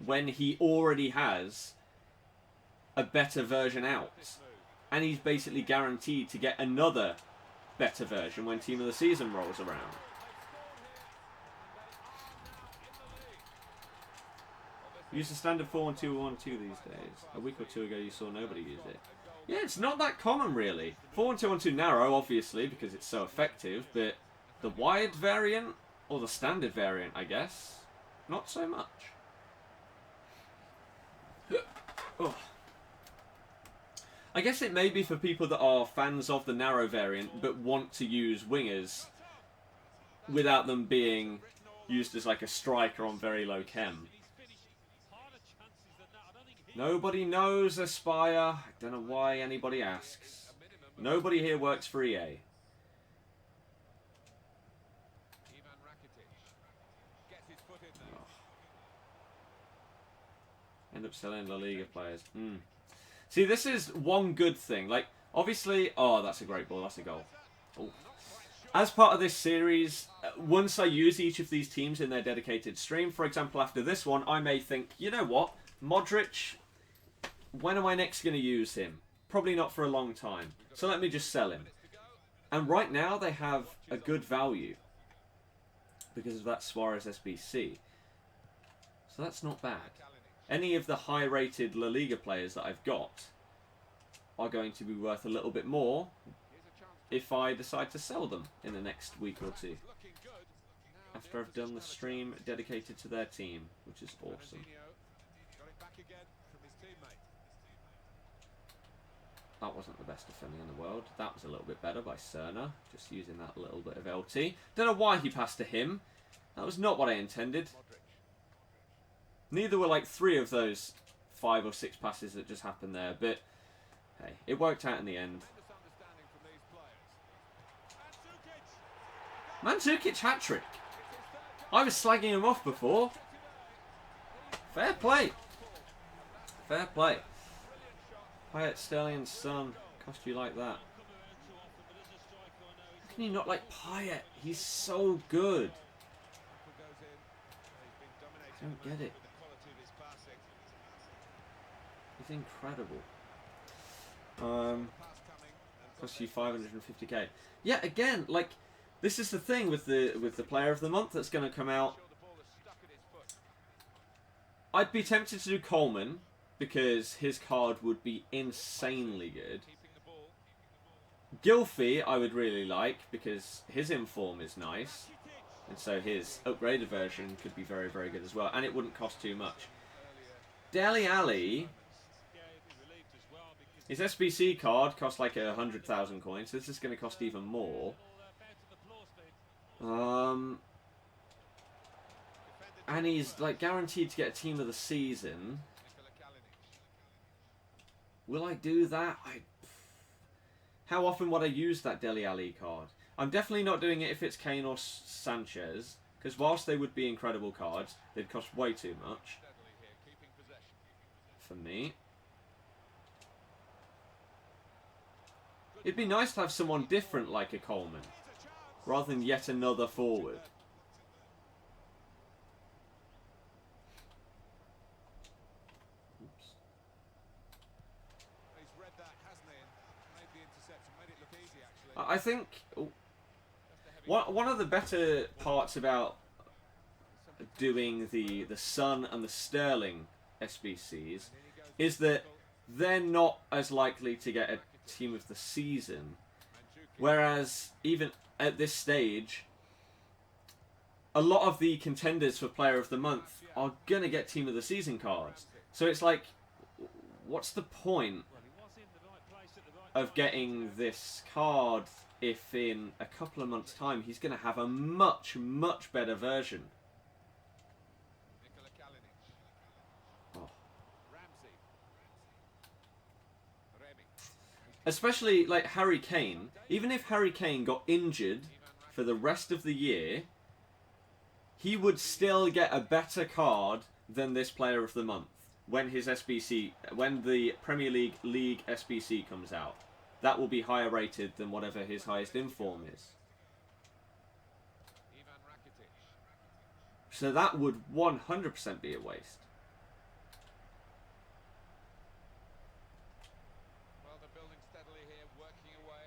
A: When he already has a better version out. And he's basically guaranteed to get another better version when Team of the Season rolls around. Use the standard 4-1-2-1-2 these days. A week or two ago you saw nobody use it. Yeah, it's not that common really. 4-1-2-1-2 narrow, obviously, because it's so effective, but the wide variant, or the standard variant, I guess, not so much. Oh. I guess it may be for people that are fans of the narrow variant, but want to use wingers without them being used as like a striker on very low chem. Nobody knows Aspire. I don't know why anybody asks. Nobody here works for EA. Oh. End up selling La Liga players. See, this is one good thing. Like, obviously... Oh, that's a great ball. That's a goal. Ooh. As part of this series, once I use each of these teams in their dedicated stream, for example, after this one, I may think, you know what? Modric... When am I next going to use him? Probably not for a long time. So let me just sell him. And right now they have a good value. Because of that Suarez SBC. So that's not bad. Any of the high-rated La Liga players that I've got are going to be worth a little bit more if I decide to sell them in the next week or two. After I've done the stream dedicated to their team, which is awesome. That wasn't the best defending in the world. That was a little bit better by Cerner. Just using that little bit of LT. Don't know why he passed to him. That was not what I intended. Neither were like 3 of those 5 or 6 passes that just happened there. But, hey, it worked out in the end. Mandzukic hat-trick. I was slagging him off before. Fair play. Fair play. Payet, Sterling and Son cost you like that. How can you not like Payet? He's so good. I don't get it. He's incredible. Cost you 550k. Yeah, again, like this is the thing with the Player of the Month that's going to come out. I'd be tempted to do Coleman, because his card would be insanely good. Gylfi I would really like, because his inform is nice. And so his upgraded version could be very, very good as well. And it wouldn't cost too much. Dele Alli, his SBC card costs like 100,000 coins. So this is going to cost even more. And he's like guaranteed to get a Team of the Season. Will I do that? How often would I use that Dele Alli card? I'm definitely not doing it if it's Kane or Sanchez, because whilst they would be incredible cards, they'd cost way too much for me. It'd be nice to have someone different like a Coleman, rather than yet another forward. I think one of the better parts about doing the Son and the Sterling SBCs is that they're not as likely to get a Team of the Season, whereas even at this stage a lot of the contenders for Player of the Month are gonna get Team of the Season cards. So it's like, what's the point of getting this card if in a couple of months' time he's going to have a much, much better version. Oh. Especially like Harry Kane. Even if Harry Kane got injured for the rest of the year, he would still get a better card than this Player of the Month when his SBC, when the Premier League SBC comes out. That will be higher rated than whatever his highest inform is. So that would 100% be a waste.
B: Well, they're building steadily here, working away.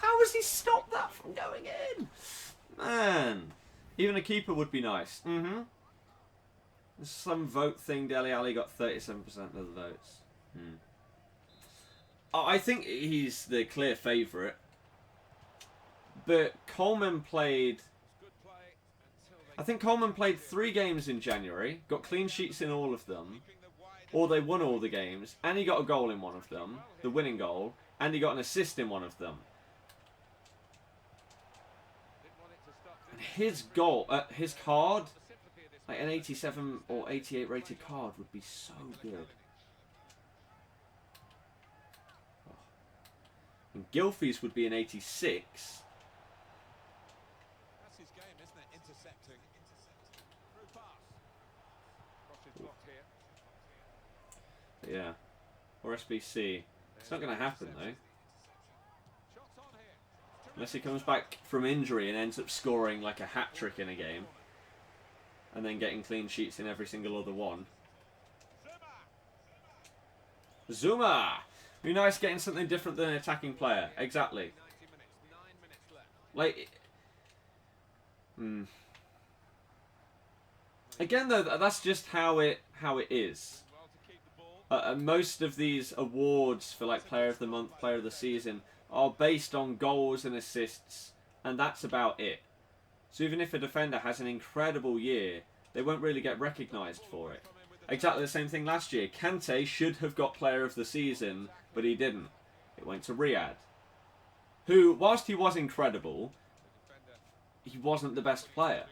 A: How has he stopped that from going in? Man. Even a keeper would be nice. Some vote thing. Dele Alli got 37% of the votes. I think he's the clear favourite. But Coleman played... I think Coleman played 3 games in January. Got clean sheets in all of them. Or they won all the games. And he got a goal in one of them. The winning goal. And he got an assist in one of them. And his goal... his card... Like an 87 or 88 rated card would be so good. Oh. And Gylfi's would be an 86.
B: That's his game, isn't it? Intercepting. Through pass. Cross is blocked here.
A: But yeah. Or SBC. It's not going to happen though.
B: Shots on here.
A: Unless he comes back from injury and ends up scoring like a hat-trick in a game. And then getting clean sheets in every single other one. Zuma! Be nice getting something different than an attacking player. Exactly. Like... Again though, that's just how it is. Most of these awards for like Player of the Month, Player of the Season are based on goals and assists. And that's about it. So even if a defender has an incredible year, they won't really get recognised for it. Exactly the same thing last year. Kante should have got Player of the Season, but he didn't. It went to Riyadh, who, whilst he was incredible, he wasn't the best player.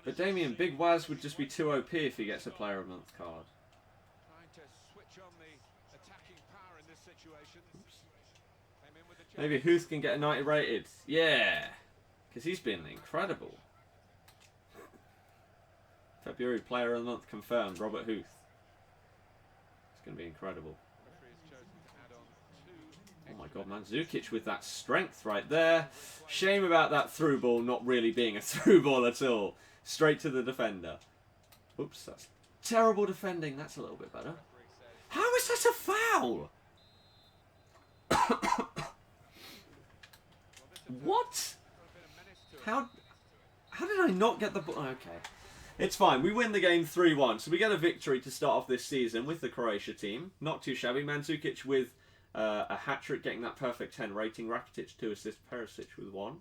A: But Damien, Big Waz would just be too OP if he gets a Player of the Month card. Maybe Huth can get a 90 rated. Yeah, because he's been incredible. February Player of the Month confirmed, Robert Huth. It's going to be incredible. Oh my god, man. Zukic with that strength right there. Shame about that through ball not really being a through ball at all. Straight to the defender. Oops, that's terrible defending. That's a little bit better. How is that a foul? What? How did I not get the ball? Okay. It's fine. We win the game 3-1. So we get a victory to start off this season with the Croatia team. Not too shabby. Mandzukic with a hat-trick, getting that perfect 10 rating. Rakitic 2 assists. Perisic with 1.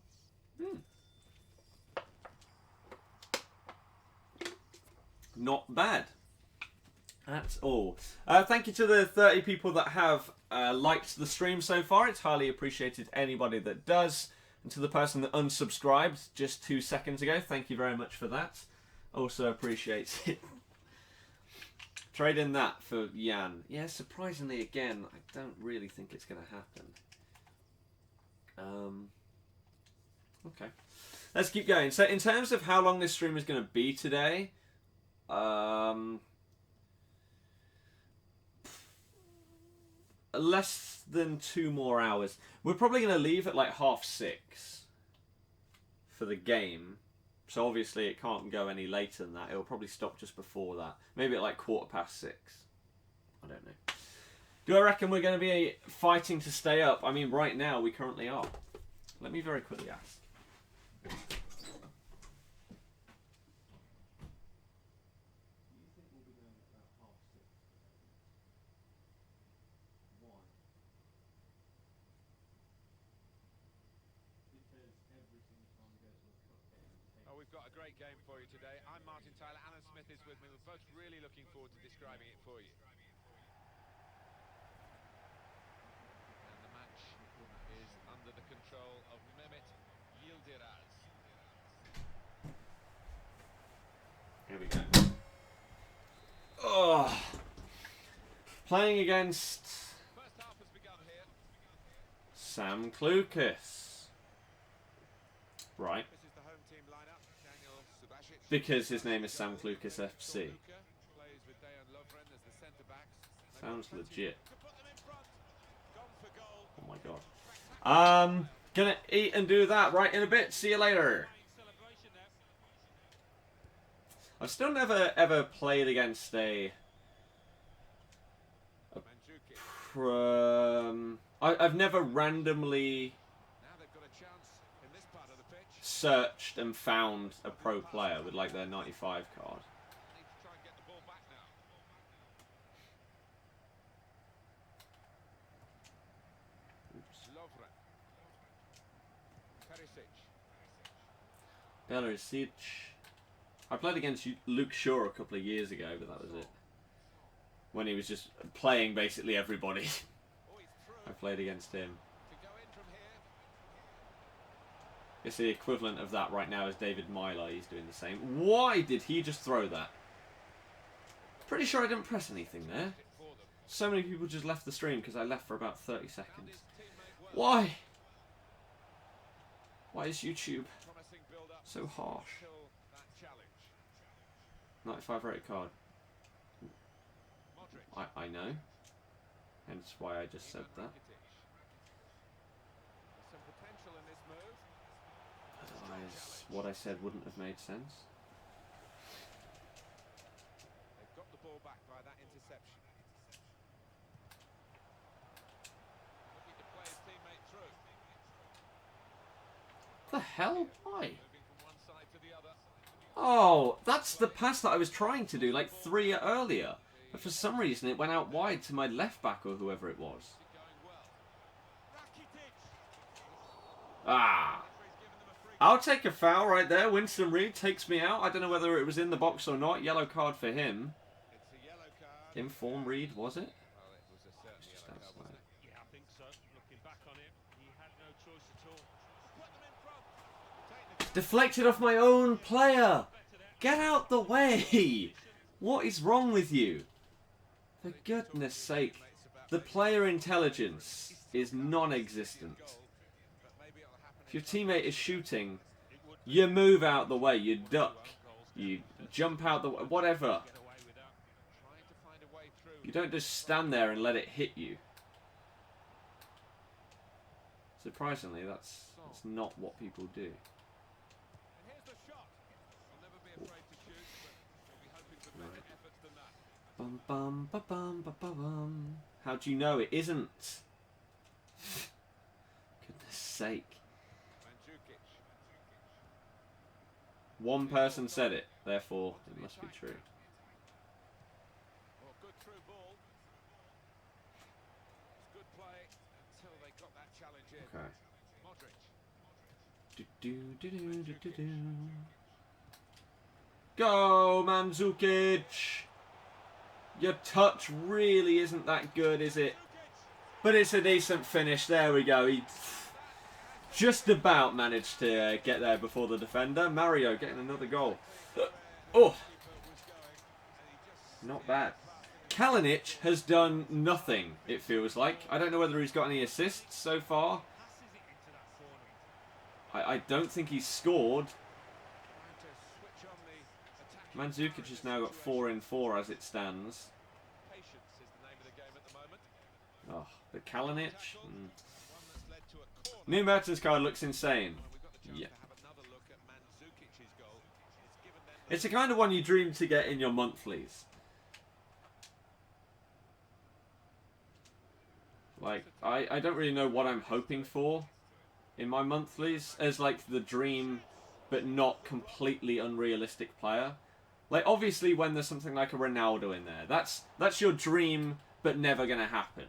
A: Not bad at all. Thank you to the 30 people that have liked the stream so far. It's highly appreciated, anybody that does. And to the person that unsubscribed just 2 seconds ago, thank you very much for that. Also appreciate it. Trade in that for Jan. Yeah, surprisingly, again, I don't really think it's going to happen. Okay. Let's keep going. So in terms of how long this stream is going to be today... less than 2 more hours. We're probably going to leave at like 6:30 for the game. So obviously it can't go any later than that. It'll probably stop just before that. Maybe at like 6:15. I don't know. Do I reckon we're going to be fighting to stay up? I mean, right now we currently are. Let me very quickly ask.
B: great game for you today. I'm Martin Tyler. Alan Smith is with me. We're both really looking forward to describing it for you. And the match is under the control of Mehmet Yildiraz.
A: Here we go. Oh, playing against
B: First half has begun here.
A: Sam Klukas. Right.
B: This is the home team lineup. Daniel Subasic.
A: Because his name is Sam Klukas FC.
B: Plays with Dejan Lovren as the centre backs.
A: Sounds legit.
B: To put them in front. Gone for goal.
A: Oh my god. Gonna eat and do that right in a bit. See you later. I've still never ever played against a
B: Mandzukic.
A: I've never randomly
B: Now they've got a chance in this part of the pitch.
A: searched and found a pro player with like their 95 card.
B: Need to try and get the ball back now. Lovren. Perisic.
A: Belarisic. I played against Luke Shaw a couple of years ago, but that was it. When he was just playing basically everybody.
B: Oh, he's through.
A: I played against him.
B: Could go in from here.
A: It's the equivalent of that right now is David Myler. He's doing the same. Why did he just throw that? Pretty sure I didn't press anything there.
B: For them.
A: So many people just left the stream because I left for about 30
B: Found
A: seconds.
B: his teammate well.
A: Why? Why is YouTube
B: Promising build-up
A: so harsh?
B: until that challenge.
A: 95 rated card.
B: Modric.
A: I know. Hence why I just said that.
B: Rakitic. There's some potential in this move.
A: Otherwise, what I said wouldn't have made sense.
B: They've got the ball back by that interception. Looking to play his teammate through.
A: The hell? Why?
B: Moving from one side to the other.
A: Oh, that's the pass that I was trying to do like 3 earlier. But for some reason it went out wide to my left back or whoever it was.
B: Going well. Rakitic.
A: Ah.
B: Referee's given them a free.
A: I'll take a foul right there. Winston Reed takes me out. I don't know whether it was in the box or not. Yellow card for him.
B: It's a yellow card.
A: Inform Reed, was it?
B: Well, it was a certain
A: Just
B: yellow card,
A: outside.
B: wasn't it?
C: Yeah, I think so. Looking back on it, he had no choice at all.
B: Put them in front. Take the
A: Deflected off my own player. Get out the way. What is wrong with you? For goodness sake. The player intelligence is non-existent.
B: goal, but maybe it'll happen
A: If your teammate is shooting, you move out the way, you duck, you jump out the way, whatever.
C: Get away with that.
B: trying to find a way through.
A: You don't just stand there and let it hit you. Surprisingly, that's not what people do.
B: And here's the shot. I'll never be afraid to shoot, but we'll be hoping for better efforts than that.
A: Bum bum ba bum ba ba bum. How do you know it isn't? Goodness sake.
B: Mandzukic.
A: One person said it, therefore it must be true.
B: Oh, good through ball. It's good play until they got that challenge in.
A: Okay.
B: Modric.
A: Do, do, do, do, do, do, do. Go, Mandzukic! Your touch really isn't that good, is it? But it's a decent finish. There we go. He just about managed to get there before the defender. Mario getting another goal. Oh, not bad. Kalinic has done nothing, it feels like. I don't know whether he's got any assists so far.
C: Passes it into that corner.
A: I don't think he's scored.
B: Trying to switch on the attacking
A: Mandzukic has now got 4 in 4 as it stands.
B: Patience is the name of the game at the moment.
A: Oh, but Kalinic?
B: One that's led to a corner.
A: New Mertens card looks insane.
B: And we've got the chance
A: Yeah.
B: to have another look at Mandzukic's goal. It's given them
A: It's the kind of one you dream to get in your monthlies. Like, I don't really know what I'm hoping for in my monthlies as like the dream but not completely unrealistic player. Like obviously when there's something like a Ronaldo in there, that's your dream but never gonna happen.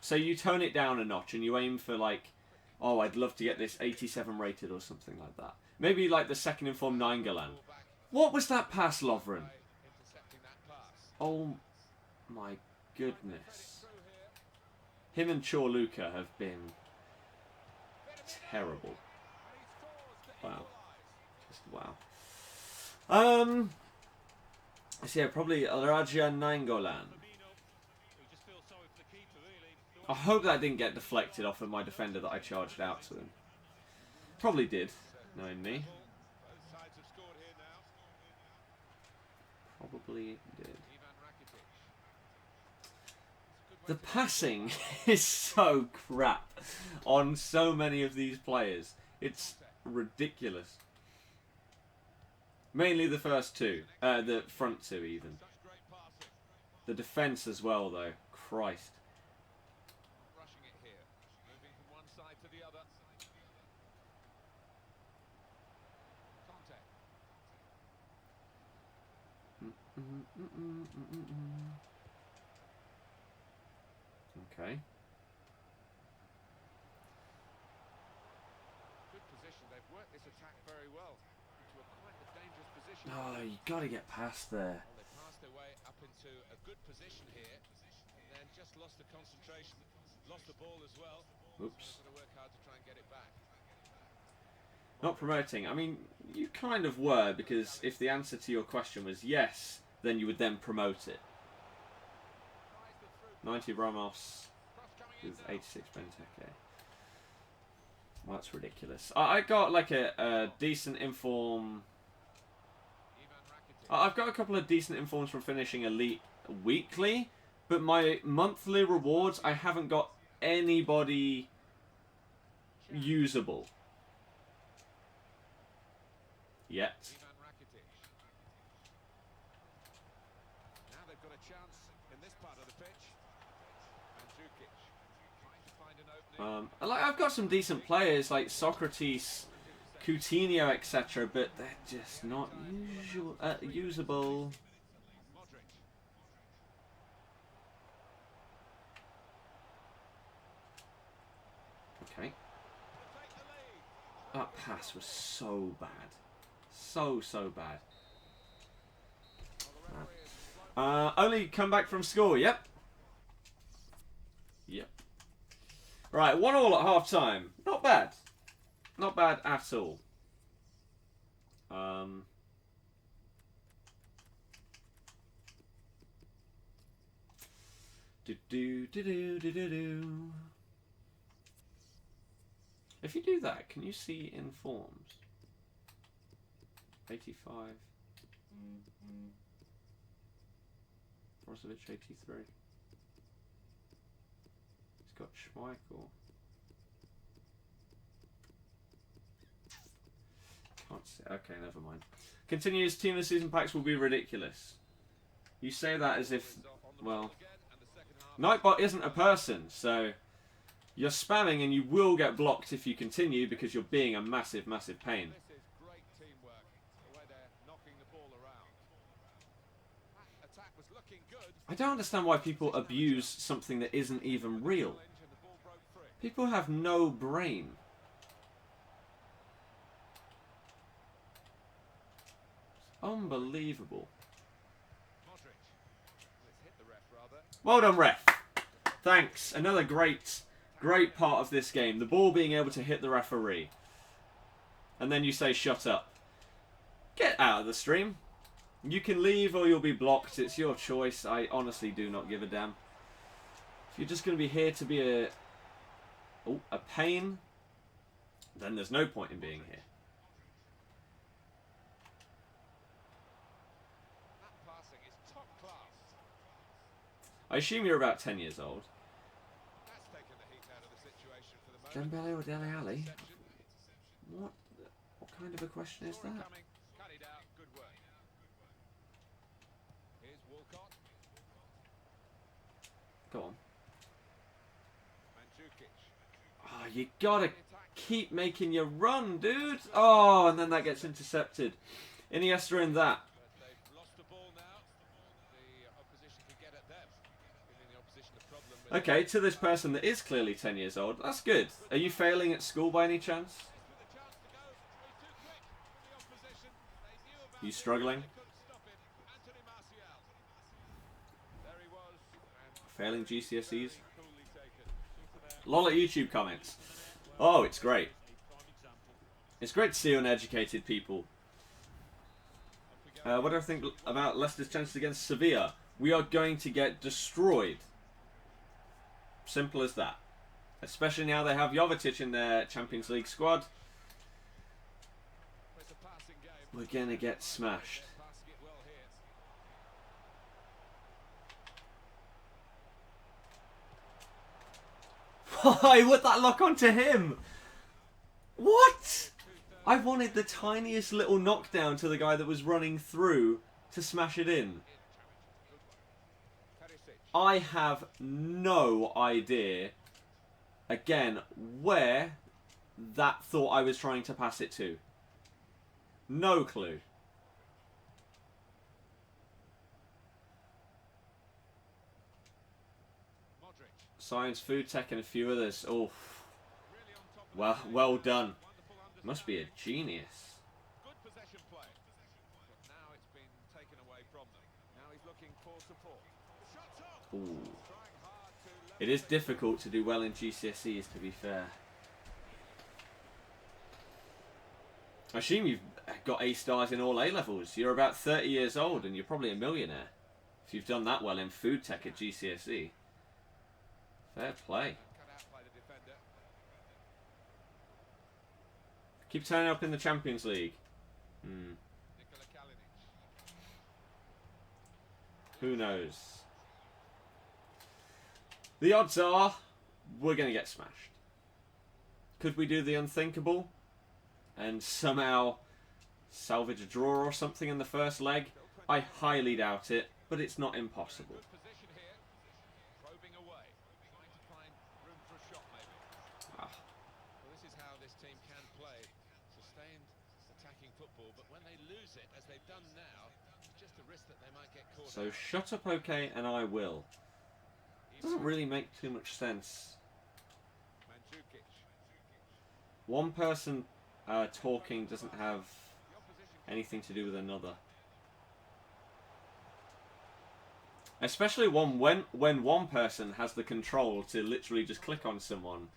A: So you tone it down a notch and you aim for like, oh, I'd love to get this 87 rated or something like that. Maybe like the second informed Nainggolan. What was that pass, Lovren? Oh my goodness. Him and Chorluka have been terrible. Wow. Just wow. So yeah, probably Raja Nainggolan. I hope that didn't get deflected off of my defender that I charged out to him. Probably did, knowing me. Probably did. The passing is so crap on so many of these players. It's ridiculous. Mainly the first two. The front two, even. The defence as well, though. Christ. Okay.
B: Good position. They've worked this attack very well into a quite a dangerous position.
A: Oh, you got to get past there.
B: Well, they passed their way up into a good position here, and then just lost the concentration, lost the ball as well.
A: Oops.
B: So they're going to work hard to try and get it back.
A: Not promoting. I mean, you kind of were, because if the answer to your question was yes, then you would then promote it. 90 Ramos with 86 Benteke. Well, that's ridiculous. I got like a decent inform. I've got a couple of decent informs from finishing Elite weekly, but my monthly rewards, I haven't got anybody usable yet.
B: Now they've got a chance in this part of the pitch. Mandzukic trying to find an opening.
A: Like I've got some decent players like Socrates, Coutinho, etc., but they're just not usable.
B: Modric.
A: Okay. That pass was so bad. So bad. Only come back from score, yep. Yep. Right, 1-1 at half time. Not bad. Not bad at all. If you do that, can you see informs? 85. Brozovic 83. He's got Schmeichel. Can't see. Okay, never mind. Continues. Team of the season packs will be ridiculous. You say that as if, well, Nightbot isn't a person, so you're spamming and you will get blocked if you continue because you're being a massive pain.
B: This is great teamwork, the way they're knocking the ball around. That attack was looking good.
A: I don't understand why people abuse something that isn't even real. People have no brain. Unbelievable.
B: Modric. Let's hit the ref rather.
A: Well done, ref. Thanks. Another great part of this game. The ball being able to hit the referee. And then you say, shut up. Get out of the stream. You can leave or you'll be blocked. It's your choice. I honestly do not give a damn. If you're just going to be here to be a pain, then there's no point in being here.
B: That passing is top class.
A: I assume you're about 10 years old.
B: That's taken the heat out of the situation for the moment.
A: Dembele or Dele Alli?
B: Interception.
A: What kind of a question is that?
B: Coming. Cut it out. Good work. Here's Walcott.
A: Go on.
B: Mandzukic.
A: Oh, you gotta keep making your run, dude. Oh, and then that gets intercepted. Iniesta in that.
B: But they've lost the ball now. The opposition can get at them. Giving the opposition a problem with
A: Okay, to this person that is clearly 10 years old. That's good. Are you failing at school by any chance? You struggling? Failing GCSEs? A lot of YouTube comments. Oh, it's great. It's great to see uneducated people. What do I think about Leicester's chances against Sevilla? We are going to get destroyed. Simple as that. Especially now they have Jovetic in their Champions League squad. We're going to get smashed. Why would that lock onto him? What? I wanted the tiniest little knockdown to the guy that was running through to smash it in. I have no idea, again, where that thought I was trying to pass it to. No clue. Science, food tech, and a few others. Oh, well done. Must be a genius.
B: Good possession play. But now it's been taken away from them. Now he's looking for support. Shots up.
A: Ooh. It is difficult to do well in GCSEs, to be fair. I assume you've got A stars in all A levels. You're about 30 years old and you're probably a millionaire if you've done that well in food tech at GCSE. Fair play. Keep turning up in the Champions League. Who knows? The odds are we're going to get smashed. Could we do the unthinkable and somehow salvage a draw or something in the first leg? I highly doubt it, but it's not impossible. So shut up, okay, and I will. Doesn't really make too much sense. One person talking doesn't have anything to do with another. Especially when one person has the control to literally just click on someone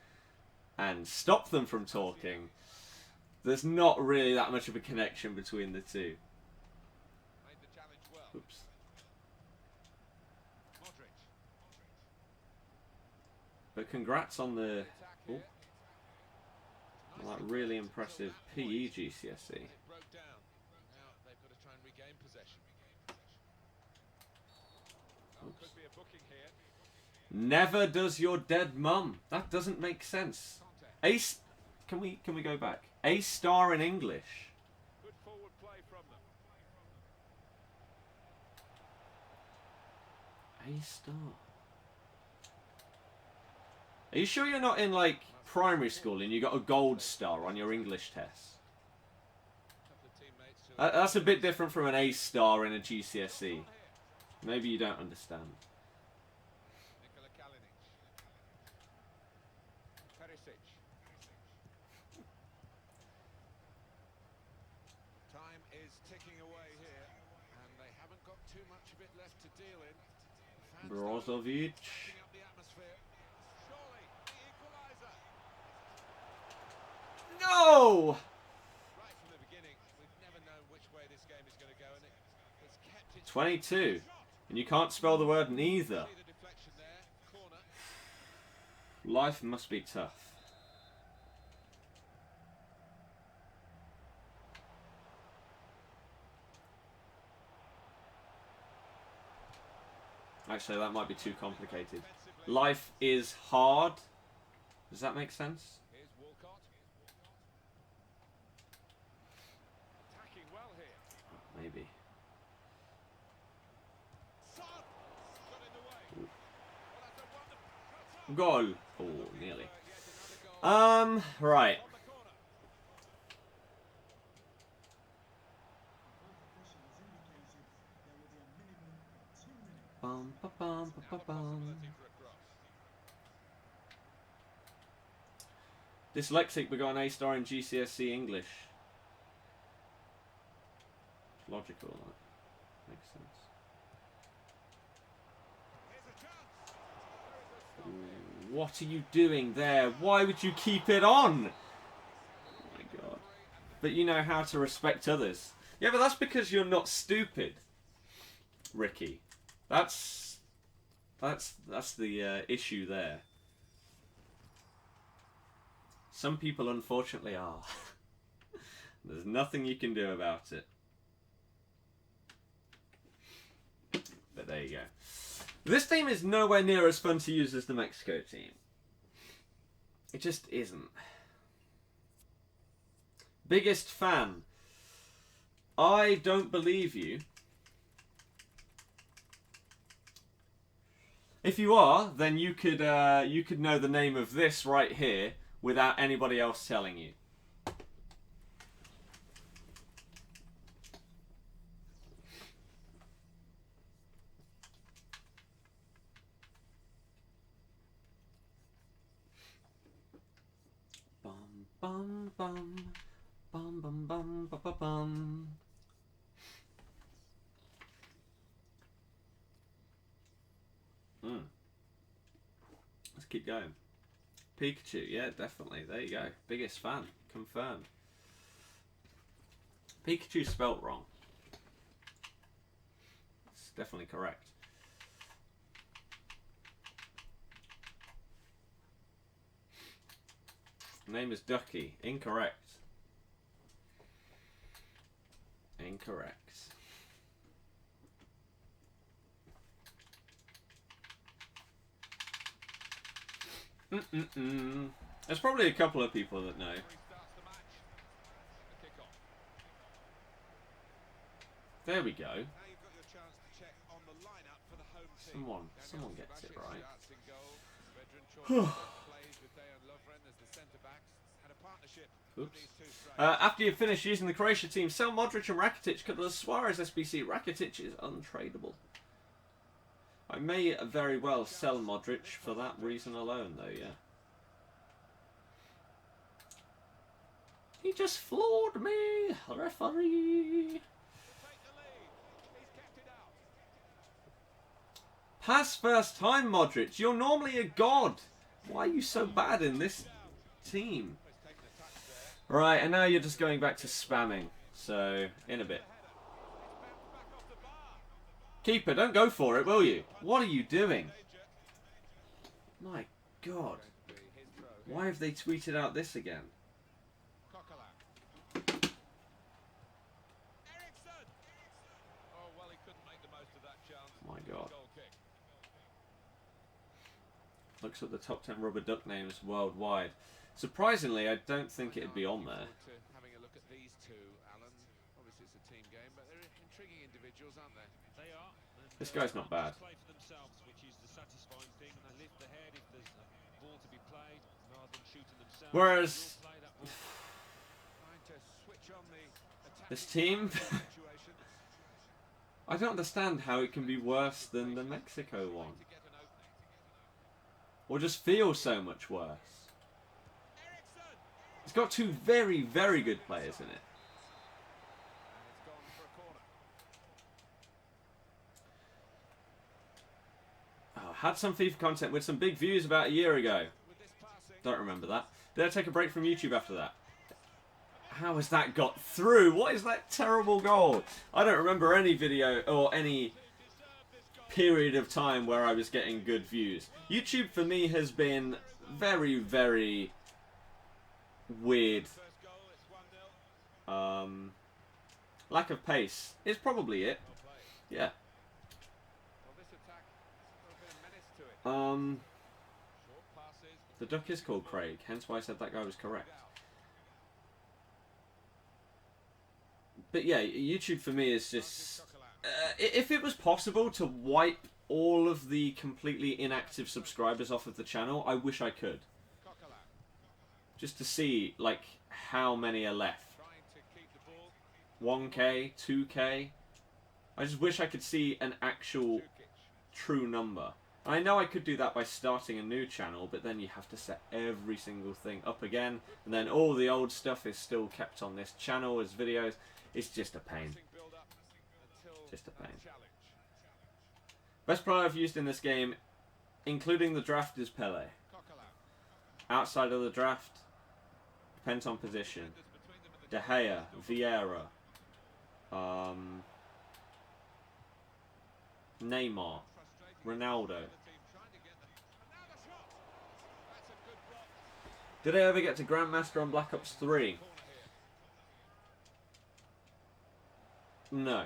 A: and stop them from talking. There's not really that much of a connection between the two. Oops. But congrats on the that really impressive PE GCSE. Oops. Never does your dead mum. That doesn't make sense. Can we go back? A star in English.
B: Good forward play from them.
A: A star. Are you sure you're not in like primary school and you got a gold star on your English test? That's a bit different from an A star in a GCSE. Maybe you don't understand.
B: Time is ticking away here, and they haven't got too much of it left to deal in.
A: Brozovic. No!
B: Right from the beginning, we've never known which way this game is going to go, and it's kept its
A: 22. And you can't spell the word neither. Life must be tough. Actually, that might be too complicated. Life is hard. Does that make sense? Maybe. Ooh. Goal. Oh, nearly. Right. Bum, ba, bum, ba, ba, bum. Dyslexic but got an A star in GCSE English. Logical, that makes sense. Ooh, what are you doing there? Why would you keep it on? Oh my god. But you know how to respect others. Yeah, but that's because you're not stupid, Ricky. That's the issue there. Some people unfortunately are. There's nothing you can do about it. But there you go. This team is nowhere near as fun to use as the Mexico team. It just isn't. Biggest fan. I don't believe you. If you are, then you could know the name of this right here without anybody else telling you. Bum bum bum bum bum bum bum bum. Let's keep going. Pikachu, yeah, definitely. There you go. Biggest fan, confirmed. Pikachu spelt wrong. It's definitely correct. Name is Ducky. Incorrect. Incorrect. There's probably a couple of people that know. There we go. Someone gets it right. Oops. After you finish using the Croatia team, sell Modric and Rakitic because the Suarez SBC. Rakitic is untradeable. I may very well sell Modric for that reason alone, though, yeah. He just floored me, referee. Pass first time, Modric. You're normally a god. Why are you so bad in this team? Right, and now you're just going back to spamming. So, in a bit. Keeper, don't go for it, will you? What are you doing? My god. Why have they tweeted out this again? My god. Looks at the top 10 rubber duck names worldwide. Surprisingly, I don't think it'd be on there.
B: Having a look at these two, Alan. Obviously, it's a team game, but they're intriguing individuals, aren't they? They are.
A: This guy's not bad.
C: Play for themselves, which is the satisfying thing. They lift the head if there's a ball to be played, rather than shooting themselves.
A: Whereas this team, I don't understand how it can be worse than the Mexico one, or just feel so much worse. It's got two very, very good players in it. Oh, had some FIFA content with some big views about a year ago. Don't remember that. Did I take a break from YouTube after that? How has that got through? What is that terrible goal? I don't remember any video or any period of time where I was getting good views. YouTube for me has been very, very weird. Lack of pace is probably it. Yeah. The duck is called Craig, hence why I said that guy was correct. But yeah, YouTube for me is just... if it was possible to wipe all of the completely inactive subscribers off of the channel, I wish I could. Just to see, like, how many are left. 1k, 2k. I just wish I could see an actual true number. And I know I could do that by starting a new channel, but then you have to set every single thing up again, and then all the old stuff is still kept on this channel as videos. It's just a pain. taste of pain. Best player I've used in this game, including the draft, is Pele. Outside of the draft, depends on position. De Gea, Vieira, Neymar, Ronaldo. Did I ever get to Grandmaster on Black Ops 3? No.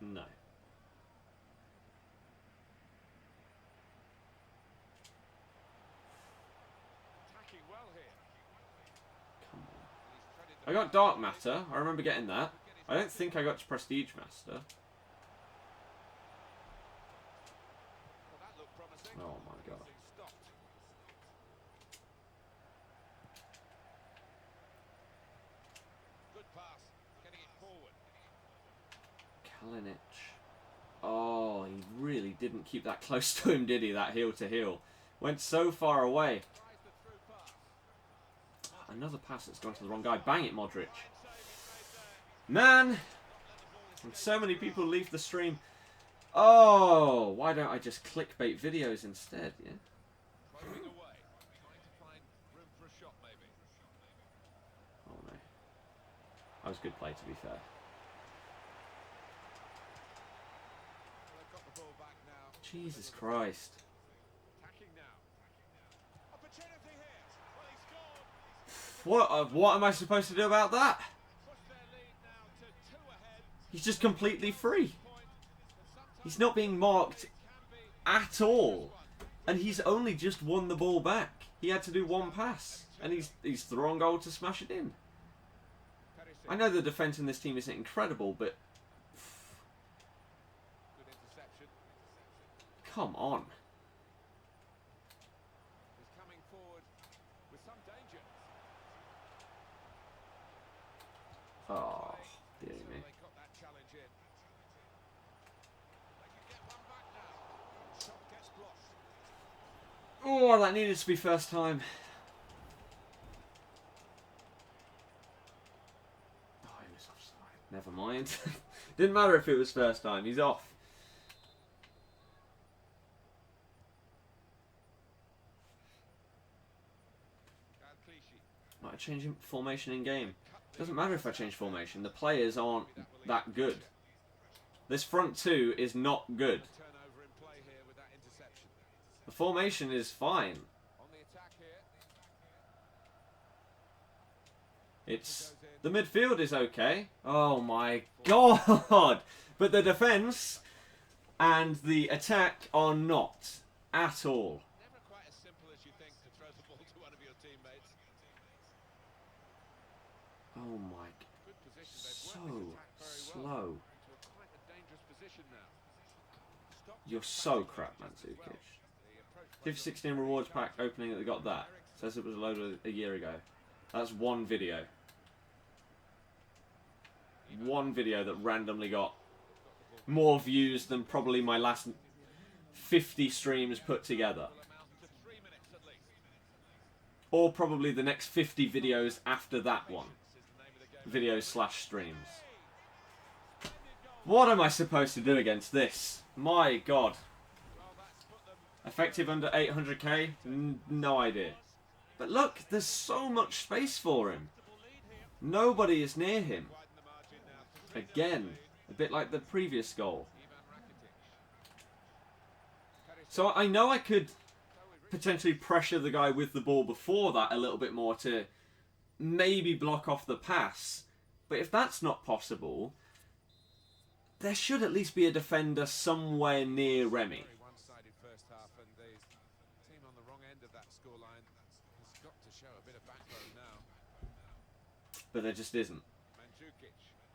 A: No. Come on. I got Dark Matter. I remember getting that. I don't think I got to Prestige Master. Oh my god. Kalinic. Oh, he really didn't keep that close to him, did he? That heel to heel. Went so far away. Another pass that's gone to the wrong guy. Bang it, Modric. Man! And so many people leave the stream. Oh, why don't I just clickbait videos instead, yeah? Oh no. That was good play, to be fair. Jesus Christ. What am I supposed to do about that? He's just completely free. He's not being marked at all. And he's only just won the ball back. He had to do one pass. And he's thrown goal to smash it in. I know the defence in this team isn't incredible, but... Come on. Oh, dear me. Oh, that needed to be first time. Oh, he was offside. Never mind. Didn't matter if it was first time. He's off. Might I change formation in game? Doesn't matter if I change formation. The players aren't that good. This front two is not good. The formation is fine. It's... The midfield is okay. Oh my god! But the defence and the attack are not at all. Oh my... So slow. You're so crap, Mandzukic. FIFA 16 rewards pack opening that they got that. Says it was loaded a year ago. That's one video. One video that randomly got more views than probably my last 50 streams put together. Or probably the next 50 videos after that one. Videos / streams. What am I supposed to do against this? My god. Effective under 800k? No idea. But look, there's so much space for him. Nobody is near him. Again, a bit like the previous goal. So I know I could potentially pressure the guy with the ball before that a little bit more to maybe block off the pass. But if that's not possible, there should at least be a defender somewhere near Remy. But there just isn't.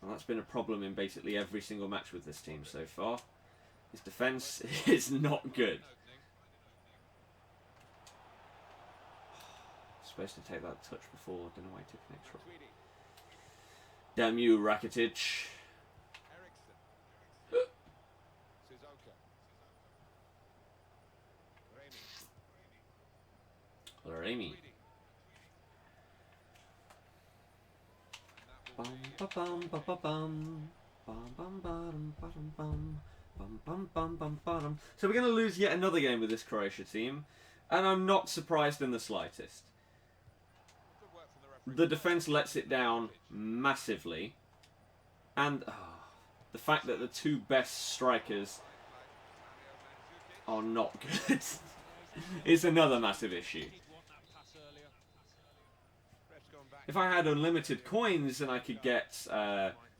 A: And that's been a problem in basically every single match with this team so far. His defence is not good. Supposed to take that touch before, don't know why he took an extra. Damn you, Rakitic. Remy. Bum, ba, bum, ba, ba, bum. Bum, bum, ba-dum, ba-dum, bum. Bum, bum, bum, bum, ba-dum. So we're going to lose yet another game with this Croatia team, and I'm not surprised in the slightest. The defence lets it down massively, and the fact that the two best strikers are not good is another massive issue. If I had unlimited coins and I could get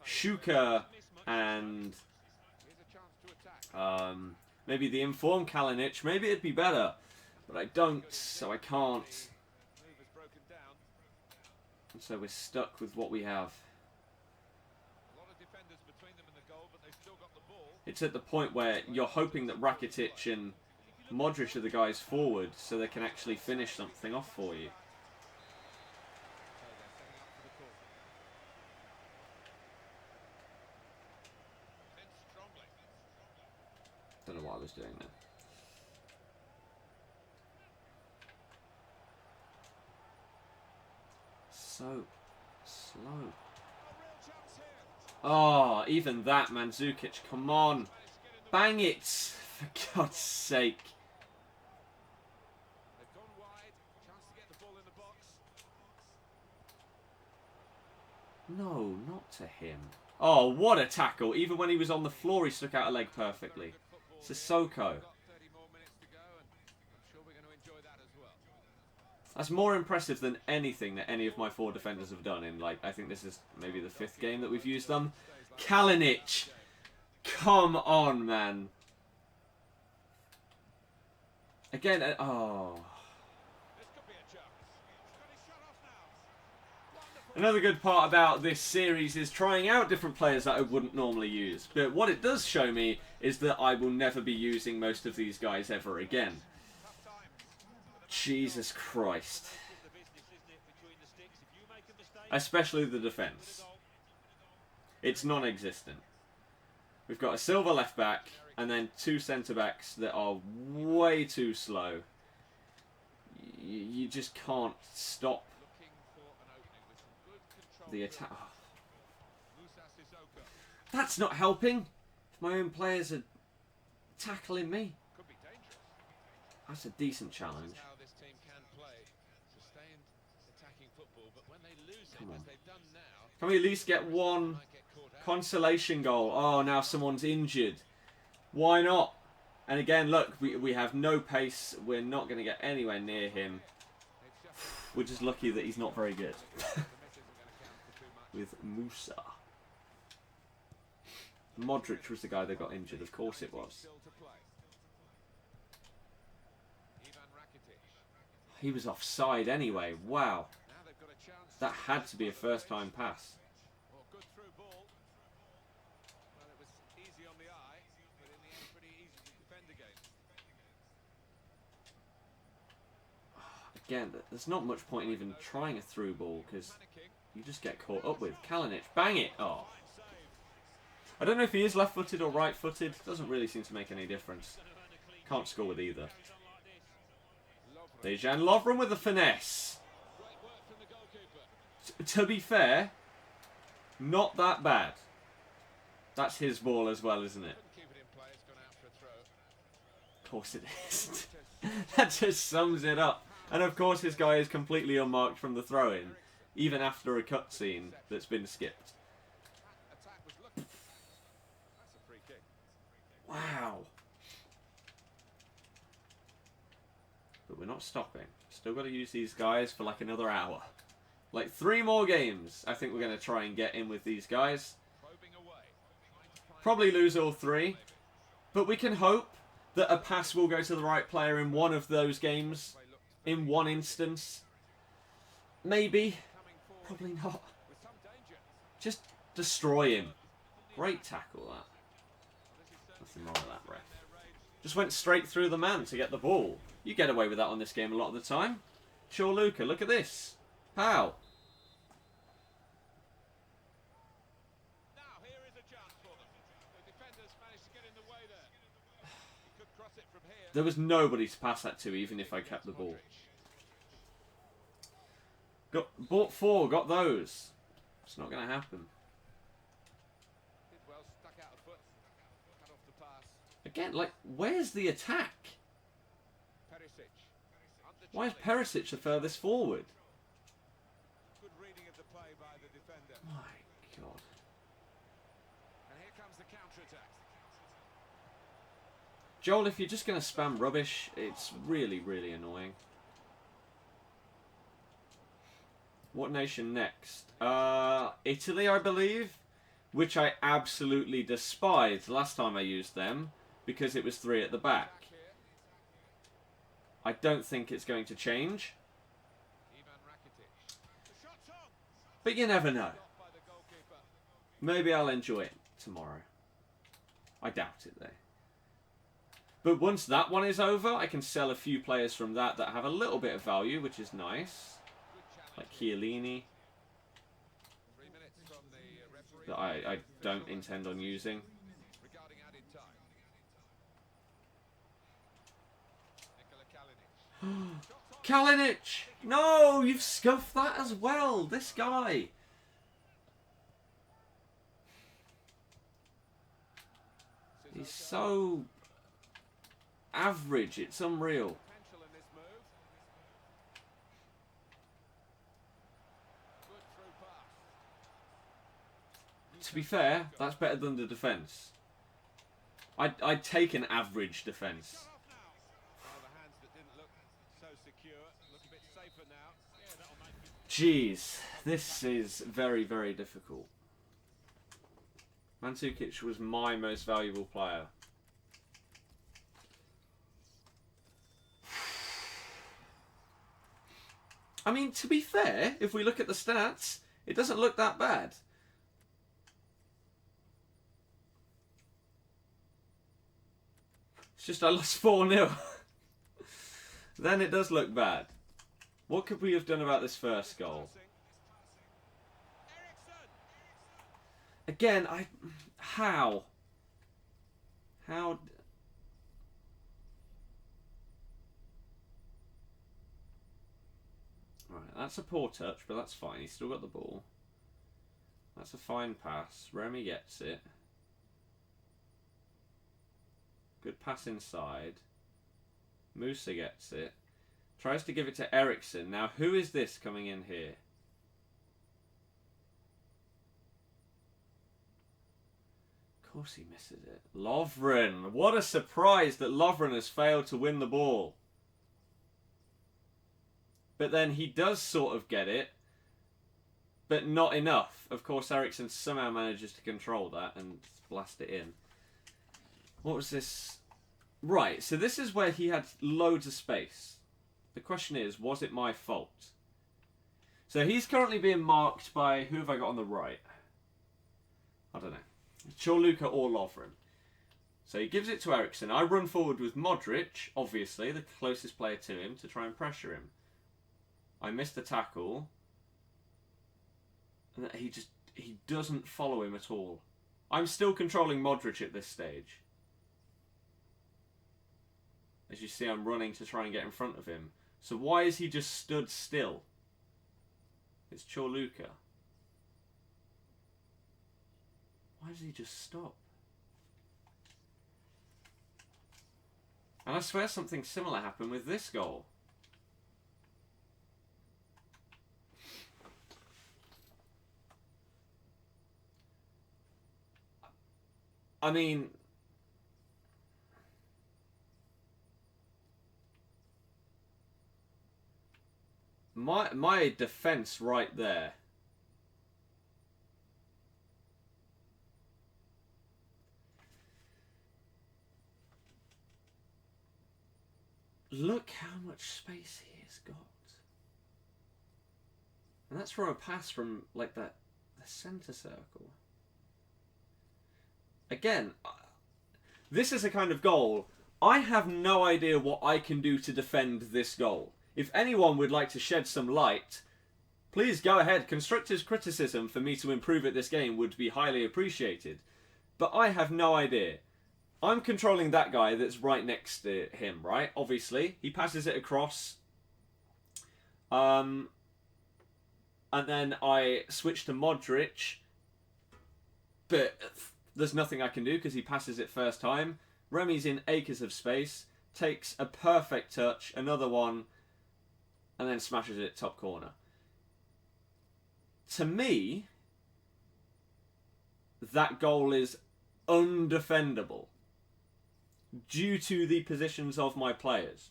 A: Shuka and maybe the informed Kalinic, maybe it'd be better. But I don't, so I can't. And so we're stuck with what we have. It's at the point where you're hoping that Rakitic and Modric are the guys forward so they can actually finish something off for you. Don't know what I was doing there. So slow. Oh, even that, Mandzukic, come on. Bang it, for God's sake. No, not to him. Oh, what a tackle. Even when he was on the floor, he stuck out a leg perfectly. Sissoko. That's more impressive than anything that any of my four defenders have done in, like, I think this is maybe the 5th game that we've used them. Kalinic. Come on, man. Again, oh. Another good part about this series is trying out different players that I wouldn't normally use. But what it does show me is that I will never be using most of these guys ever again. Jesus Christ. Especially the defence. It's non-existent. We've got a silver left back and then 2 centre-backs that are way too slow. You just can't stop the attack. Oh. That's not helping. My own players are tackling me. That's a decent challenge. Come on. Can we at least get one consolation goal? Oh, now someone's injured. Why not? And again, look, we have no pace. We're not going to get anywhere near him. We're just lucky that he's not very good. With Musa. Modric was the guy that got injured. Of course it was. He was offside anyway. Wow. That had to be a first-time pass. Again, there's not much point in even trying a through ball because you just get caught up with. Kalinic, bang it! Oh. I don't know if he is left-footed or right-footed. Doesn't really seem to make any difference. Can't score with either. Dejan Lovren with the finesse. To be fair, not that bad. That's his ball as well, isn't it? Of course it is. That just sums it up. And of course his guy is completely unmarked from the throw-in, even after a cutscene that's been skipped. Wow. But we're not stopping. Still got to use these guys for like another hour. Like 3 more games I think we're going to try and get in with these guys. Probably lose all 3. But we can hope that a pass will go to the right player in one of those games. In one instance. Maybe. Probably not. Just destroy him. Great tackle, that. Nothing wrong with that, ref. Just went straight through the man to get the ball. You get away with that on this game a lot of the time. Sure, Luca, look at this. How?
B: Now here is a chance for them. The defenders managed to get in the way there. He could cross it from here.
A: There was nobody to pass that to, even if I kept the ball. Bought 4, got those. It's not going to happen.
B: Did well, stuck out a foot, cut off the pass.
A: Again, like, where's the attack?
B: Perisic.
A: Why is Perisic the furthest forward?
B: Good reading of the play by the defender.
A: My God.
B: And here comes the counter-attack.
A: Joel, if you're just going to spam rubbish, it's really, really annoying. What nation next? Italy, I believe. Which I absolutely despised last time I used them. Because it was 3 at the back. I don't think it's going to change. But you never know. Maybe I'll enjoy it tomorrow. I doubt it, though. But once that one is over, I can sell a few players from that have a little bit of value, which is nice. Like Chiellini. That I don't intend on using. Kalinic! No, you've scuffed that as well. This guy. He's so average. It's unreal. To be fair, that's better than the defence. I'd take an average defence. Jeez, this is very, very difficult. Mandzukic was my most valuable player. I mean, to be fair, if we look at the stats, it doesn't look that bad. It's just I lost 4-0. Then it does look bad. What could we have done about this first goal? Again, how? Right, that's a poor touch, but that's fine. He's still got the ball. That's a fine pass. Remy gets it. Good pass inside. Musa gets it. Tries to give it to Ericsson. Now, who is this coming in here? Of course he misses it. Lovren. What a surprise that Lovren has failed to win the ball. But then he does sort of get it. But not enough. Of course, Ericsson somehow manages to control that and blast it in. What was this? Right, so this is where he had loads of space. The question is, was it my fault? So he's currently being marked by... Who have I got on the right? I don't know. Chorluka or Lovren. So he gives it to Ericsson. I run forward with Modric, obviously, the closest player to him, to try and pressure him. I missed the tackle. And he doesn't follow him at all. I'm still controlling Modric at this stage. As you see, I'm running to try and get in front of him. So why is he just stood still? It's Chorluka. Why does he just stop? And I swear something similar happened with this goal. I mean... My defence right there. Look how much space he has got. And that's from a pass from, like, the centre circle. Again, this is a kind of goal. I have no idea what I can do to defend this goal. If anyone would like to shed some light, please go ahead. Constructive criticism for me to improve at this game would be highly appreciated. But I have no idea. I'm controlling that guy that's right next to him, right? Obviously. He passes it across. and then I switch to Modric, but there's nothing I can do because he passes it first time. Remy's in acres of space, takes a perfect touch, another one, and then smashes it top corner. To me, that goal is undefendable due to the positions of my players.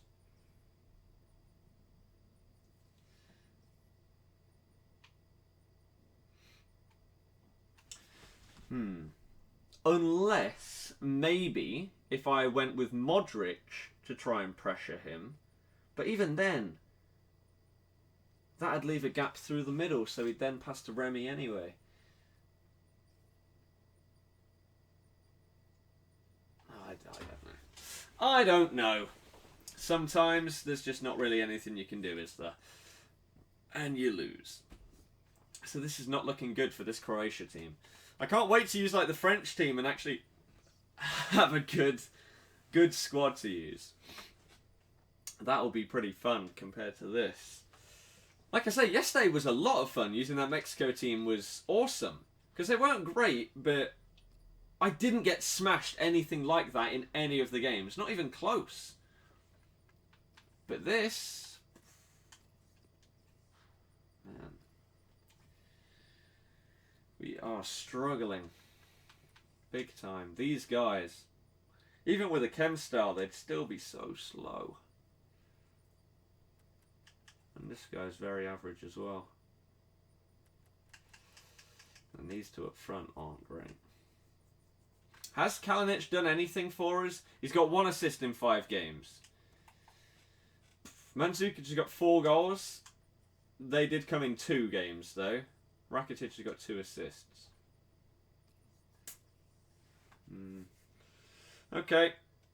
A: Unless, maybe, if I went with Modric to try and pressure him. But even then, that'd leave a gap through the middle, so he'd then pass to Remy anyway. I don't know. I don't know. Sometimes there's just not really anything you can do, is there? And you lose. So this is not looking good for this Croatia team. I can't wait to use like the French team and actually have a good squad to use. That'll be pretty fun compared to this. Like I say, yesterday was a lot of fun. Using that Mexico team was awesome. Because they weren't great, but I didn't get smashed anything like that in any of the games. Not even close. But this... man. We are struggling. Big time. These guys, even with a chem style, they'd still be so slow. And this guy's very average as well. And these two up front aren't great. Has Kalinic done anything for us? He's got 1 assist in 5 games. Mandzukic has got 4 goals. They did come in 2 games though. Rakitic has got 2 assists. Okay,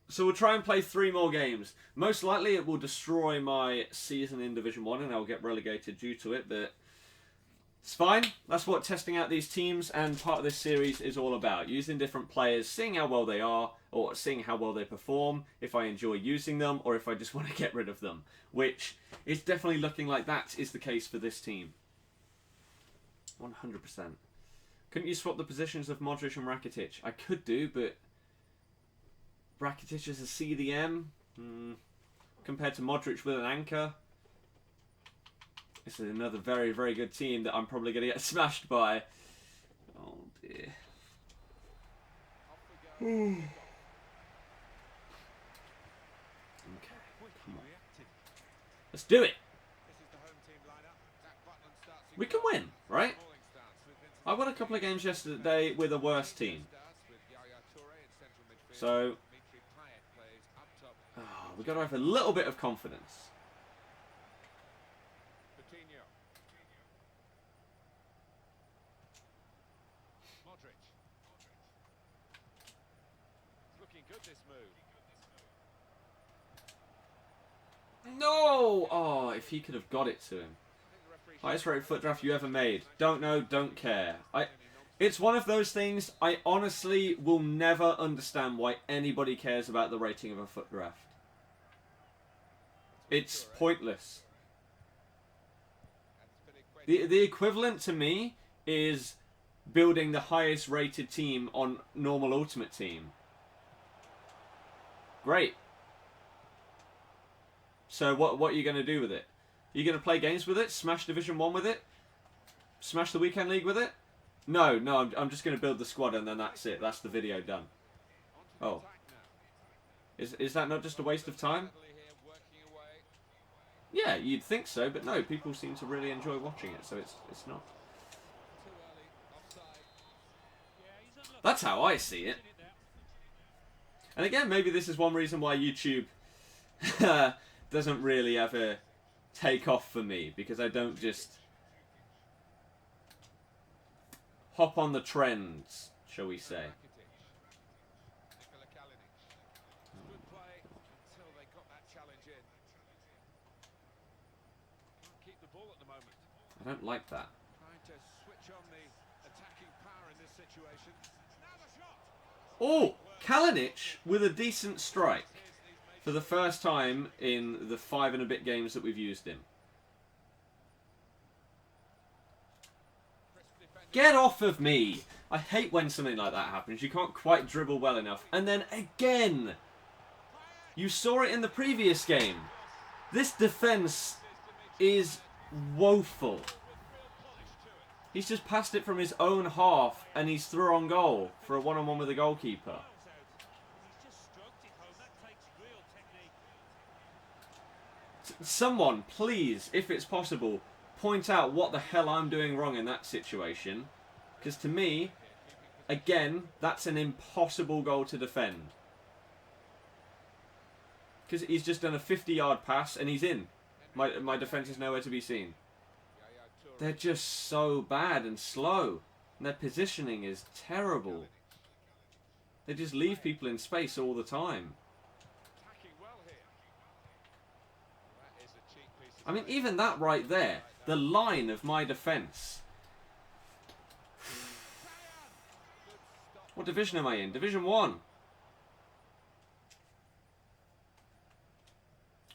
A: so we'll try and play 3 more games. Most likely it will destroy my season in Division 1 and I'll get relegated due to it, but it's fine. That's what testing out these teams and part of this series is all about. Using different players, seeing how well they are, or seeing how well they perform, if I enjoy using them, or if I just want to get rid of them. Which is definitely looking like that is the case for this team. 100%. Couldn't you swap the positions of Modric and Rakitic? I could do, but Rakitic is a CDM compared to Modric with an anchor. This is another very, very good team that I'm probably going to get smashed by. Oh dear. Okay, come on. Let's do it. We can win, right? I won a couple of games yesterday with a worse team. So, we've got to have a little bit of confidence. No! Oh, if he could have got it to him. Highest rated foot draft you ever made. Don't know, don't care. It's one of those things I honestly will never understand why anybody cares about the rating of a foot draft. It's pointless. The equivalent to me is building the highest rated team on normal Ultimate Team. Great. So what are you going to do with it? Are you going to play games with it? Smash Division 1 with it? Smash the Weekend League with it? No, I'm just going to build the squad and then that's it. That's the video done. Oh. Is that not just a waste of time? Yeah, you'd think so, but no, people seem to really enjoy watching it, so it's not. That's how I see it. And again, maybe this is one reason why YouTube doesn't really ever take off for me, because I don't just hop on the trends, shall we say. I don't like that. Oh, Kalinic with a decent strike for the first time in the 5 and a bit games that we've used him. Get off of me! I hate when something like that happens. You can't quite dribble well enough. And then again! You saw it in the previous game. This defence is woeful. He's just passed it from his own half and he's through on goal for a one-on-one with the goalkeeper. Someone, please, if it's possible, point out what the hell I'm doing wrong in that situation. Because to me, again, that's an impossible goal to defend. Because he's just done a 50-yard pass and he's in. My defence is nowhere to be seen. They're just so bad and slow. And their positioning is terrible. They just leave people in space all the time. I mean, even that right there, the line of my defence. What division am I in? Division 1.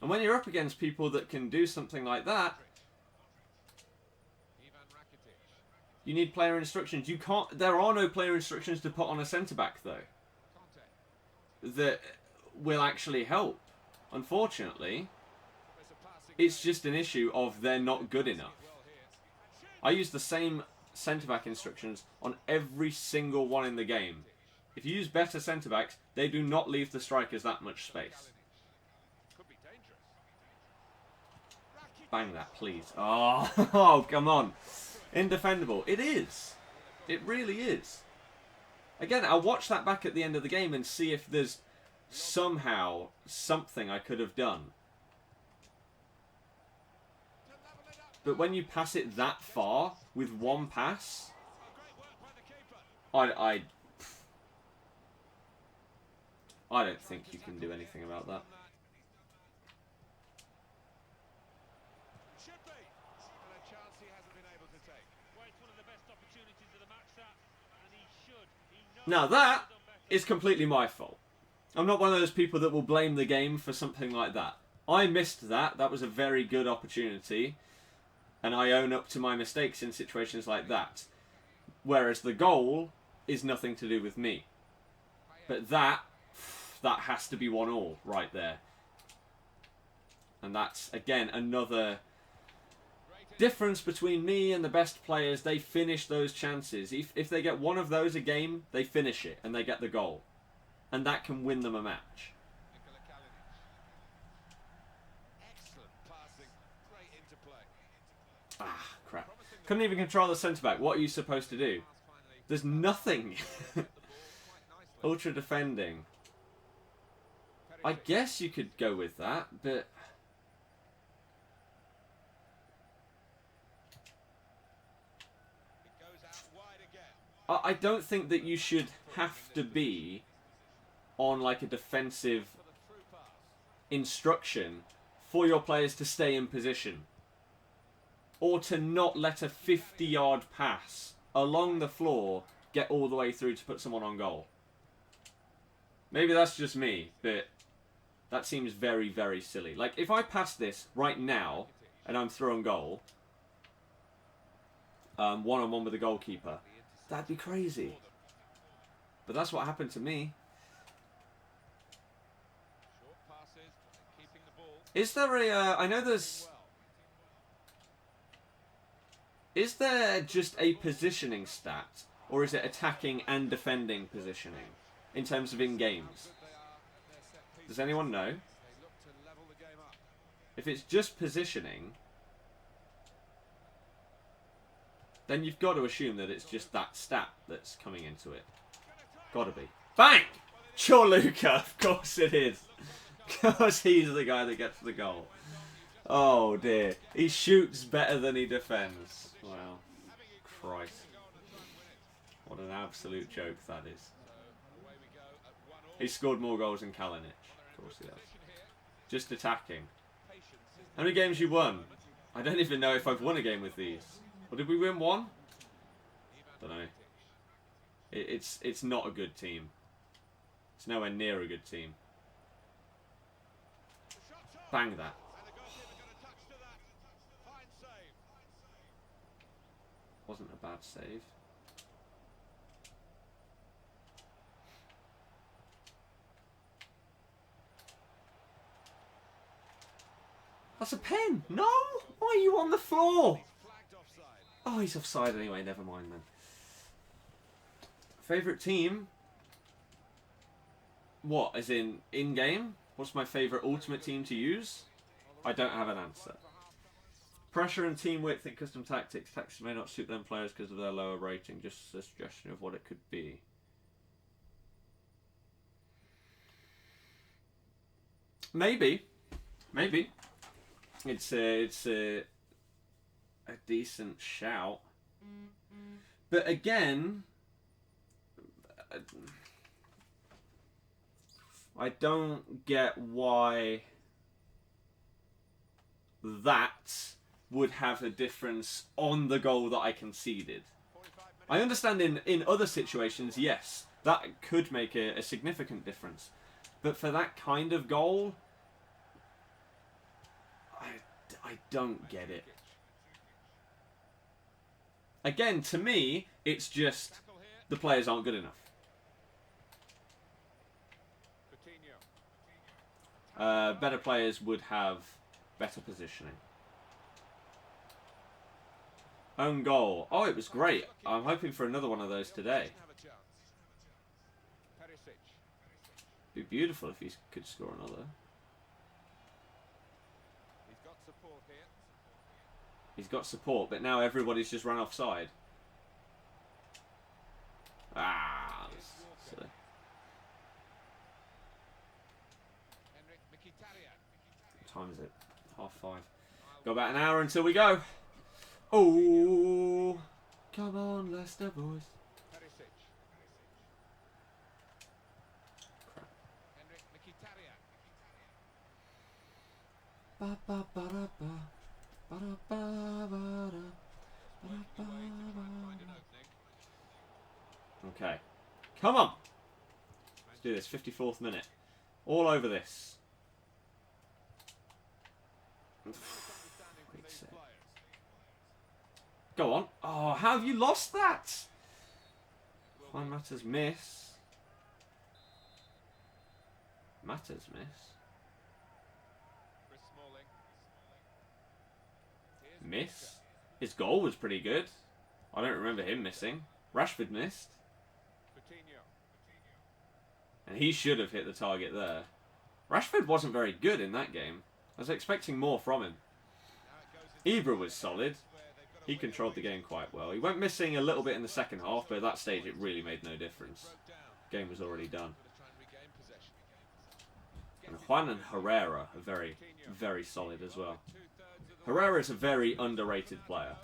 A: And when you're up against people that can do something like that, you need player instructions. You can't. There are no player instructions to put on a centre-back, though, that will actually help. Unfortunately, it's just an issue of they're not good enough. I use the same centre-back instructions on every single one in the game. If you use better centre-backs, they do not leave the strikers that much space. Bang that, please. Oh, oh, come on. Indefendable. It is. It really is. Again, I'll watch that back at the end of the game and see if there's somehow something I could have done. But when you pass it that far with one pass, I don't think you can do anything about that. Now that is completely my fault. I'm not one of those people that will blame the game for something like that. I missed that. That was a very good opportunity. And I own up to my mistakes in situations like that. Whereas the goal is nothing to do with me. But that has to be 1-1 right there. And that's, again, another difference between me and the best players. They finish those chances. If they get one of those a game, they finish it and they get the goal. And that can win them a match. Ah, crap. Couldn't even control the centre-back. What are you supposed to do? There's nothing. Ultra defending. I guess you could go with that, but... I don't think that you should have to be on like a defensive instruction for your players to stay in position. Or to not let a 50-yard pass along the floor get all the way through to put someone on goal. Maybe that's just me, but that seems very, very silly. Like, if I pass this right now and I'm through on goal, one-on-one with the goalkeeper, that'd be crazy. But that's what happened to me. Is there a... I know there's... Is there just a positioning stat? Or is it attacking and defending positioning? In terms of in-games? Does anyone know? If it's just positioning, then you've got to assume that it's just that stat that's coming into it. Gotta be. Bang! Sure, Luca. Of course it is. Of course he's the guy that gets the goal. Oh dear. He shoots better than he defends. Wow. Christ. What an absolute joke that is. He scored more goals than Kalinic. Of course he has. Just attacking. How many games you won? I don't even know if I've won a game with these. Or did we win one? Don't know. It's not a good team. It's nowhere near a good team. Bang that. Wasn't a bad save. That's a pen. No! Why are you on the floor?
B: Flagged offside.
A: Oh, he's offside anyway. Never mind then. Favourite team? What? As in game? What's my favourite ultimate team to use? I don't have an answer. Pressure and team width in custom tactics. Tactics may not suit them players because of their lower rating. Just a suggestion of what it could be. Maybe. It's a decent shout. But again, I don't get why that would have a difference on the goal that I conceded. I understand in other situations, yes, that could make a significant difference. But for that kind of goal, I don't get it. Again, to me, it's just the players aren't good enough. Better players would have better positioning. Own goal. Oh, it was great. I'm hoping for another one of those today. It'd be beautiful if he could score another. He's got support, but now everybody's just run offside. Ah, that's silly. What time is it? 5:30. Got about an hour until we go. Oh, come on, Leicester boys. Ba ba ba da ba. Okay, come on. Let's do this. 54th minute. All over this. Go on. Oh, how have you lost that? Juan Mata's miss. Mata's miss. Miss? His goal was pretty good. I don't remember him missing. Rashford missed. And he should have hit the target there. Rashford wasn't very good in that game. I was expecting more from him. Ibra was solid. He controlled the game quite well. He went missing a little bit in the second half, but at that stage it really made no difference. The game was already done. And Juan and Herrera are very, very solid as well. Herrera is a very underrated player.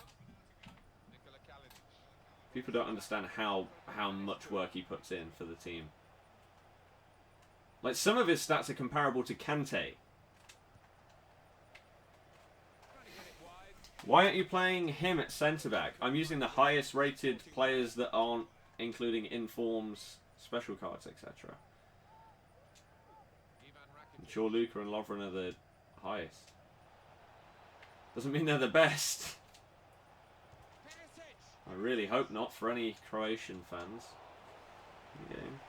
A: People don't understand how much work he puts in for the team. Like, some of his stats are comparable to Kante. Why aren't you playing him at centre-back? I'm using the highest rated players that aren't including informs, special cards, etc. I'm sure Luka and Lovren are the highest. Doesn't mean they're the best. I really hope not for any Croatian fans in the game.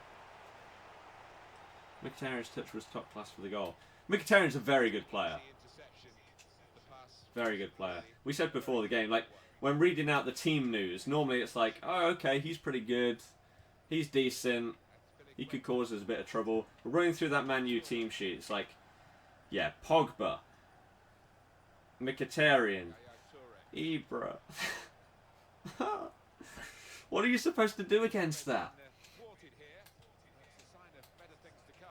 A: Mkhitaryan's touch was top class for the goal. Mkhitaryan's a very good player. Very good player. We said before the game, like, when reading out the team news, normally it's like, oh, okay, he's pretty good. He's decent. He could cause us a bit of trouble. But running through that Man U team sheet, it's like, yeah, Pogba, Mkhitaryan, Ibra. What are you supposed to do against that?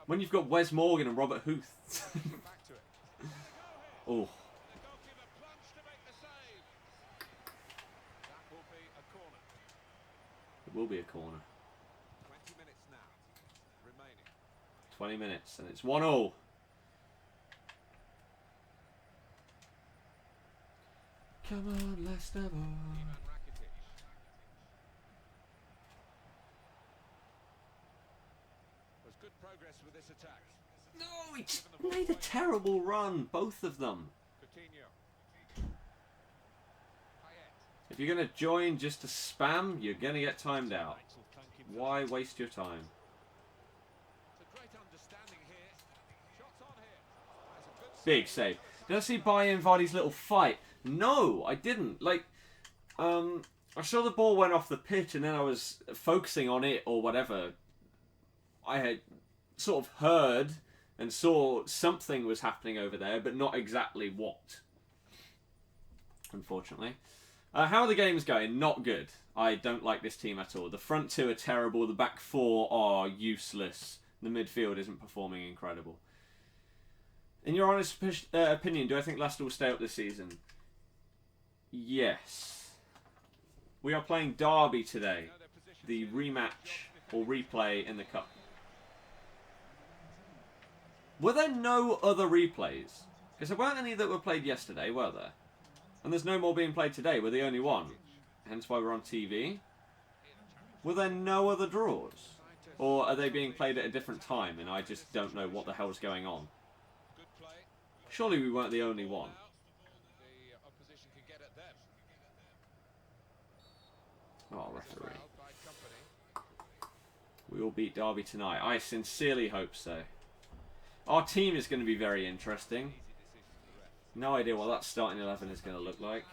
A: When you've got Wes Morgan and Robert Huth. Oh. It will be a corner.
B: 20 minutes now remaining.
A: 20 minutes and it's 1-0. Come on, Leicester boy.
B: There's good progress with this attack.
A: No, it's made a terrible run, both of them. If you're going to join just to spam, you're going to get timed out. Why waste your time? Big save. Did I see Bayern Vardy's little fight? No, I didn't. Like, I saw the ball went off the pitch and then I was focusing on it or whatever. I had sort of heard and saw something was happening over there, but not exactly what. Unfortunately. How are the games going? Not good. I don't like this team at all. The front two are terrible. The back four are useless. The midfield isn't performing incredible. In your honest opinion, do I think Leicester will stay up this season? Yes. We are playing Derby today. The rematch or replay in the Cup. Were there no other replays? Because there weren't any that were played yesterday, were there? And there's no more being played today. We're the only one. Hence why we're on TV. Were there no other draws? Or are they being played at a different time and I just don't know what the hell's going on? Surely we weren't the only one. Oh, referee. We will beat Derby tonight. I sincerely hope so. Our team is going to be very interesting. No idea what that starting 11 is going to look like.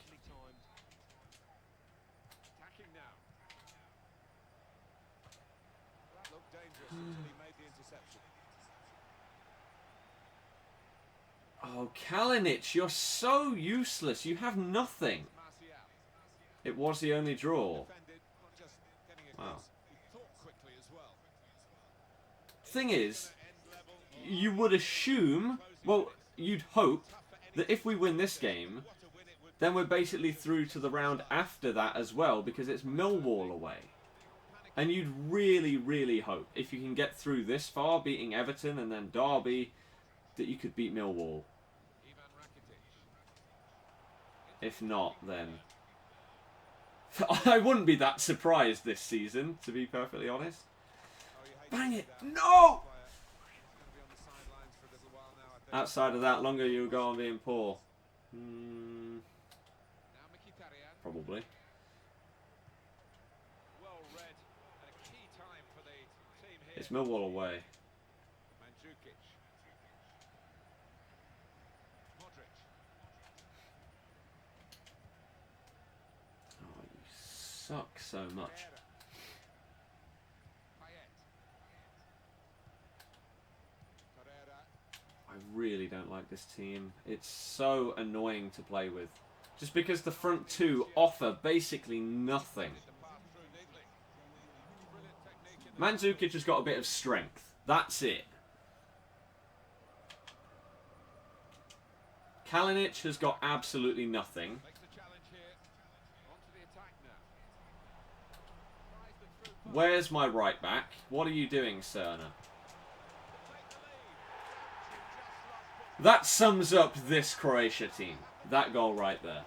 A: Oh, Kalinic, you're so useless. You have nothing. It was the only draw. Wow. Thing is, you would assume, well, you'd hope that if we win this game, then we're basically through to the round after that as well, because it's Millwall away. And you'd really, really hope, if you can get through this far, beating Everton and then Derby, that you could beat Millwall. If not, then I wouldn't be that surprised this season, to be perfectly honest. Bang it! No! Outside of that, longer you'll go on being poor. Probably. It's Millwall away. Oh, you suck so much. I really don't like this team. It's so annoying to play with. Just because the front two offer basically nothing. Mandzukic has got a bit of strength. That's it. Kalinic has got absolutely nothing. Where's my right back? What are you doing, Cerner? That sums up this Croatia team. That goal right there.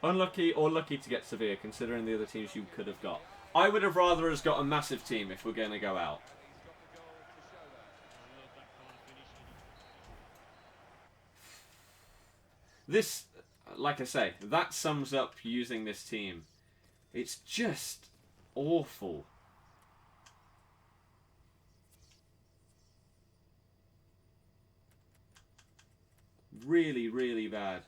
A: Unlucky or lucky to get Sevilla, considering the other teams you could have got. I would have rather us got a massive team if we're going to go out. This, like I say, that sums up using this team. It's just awful. Really, really bad.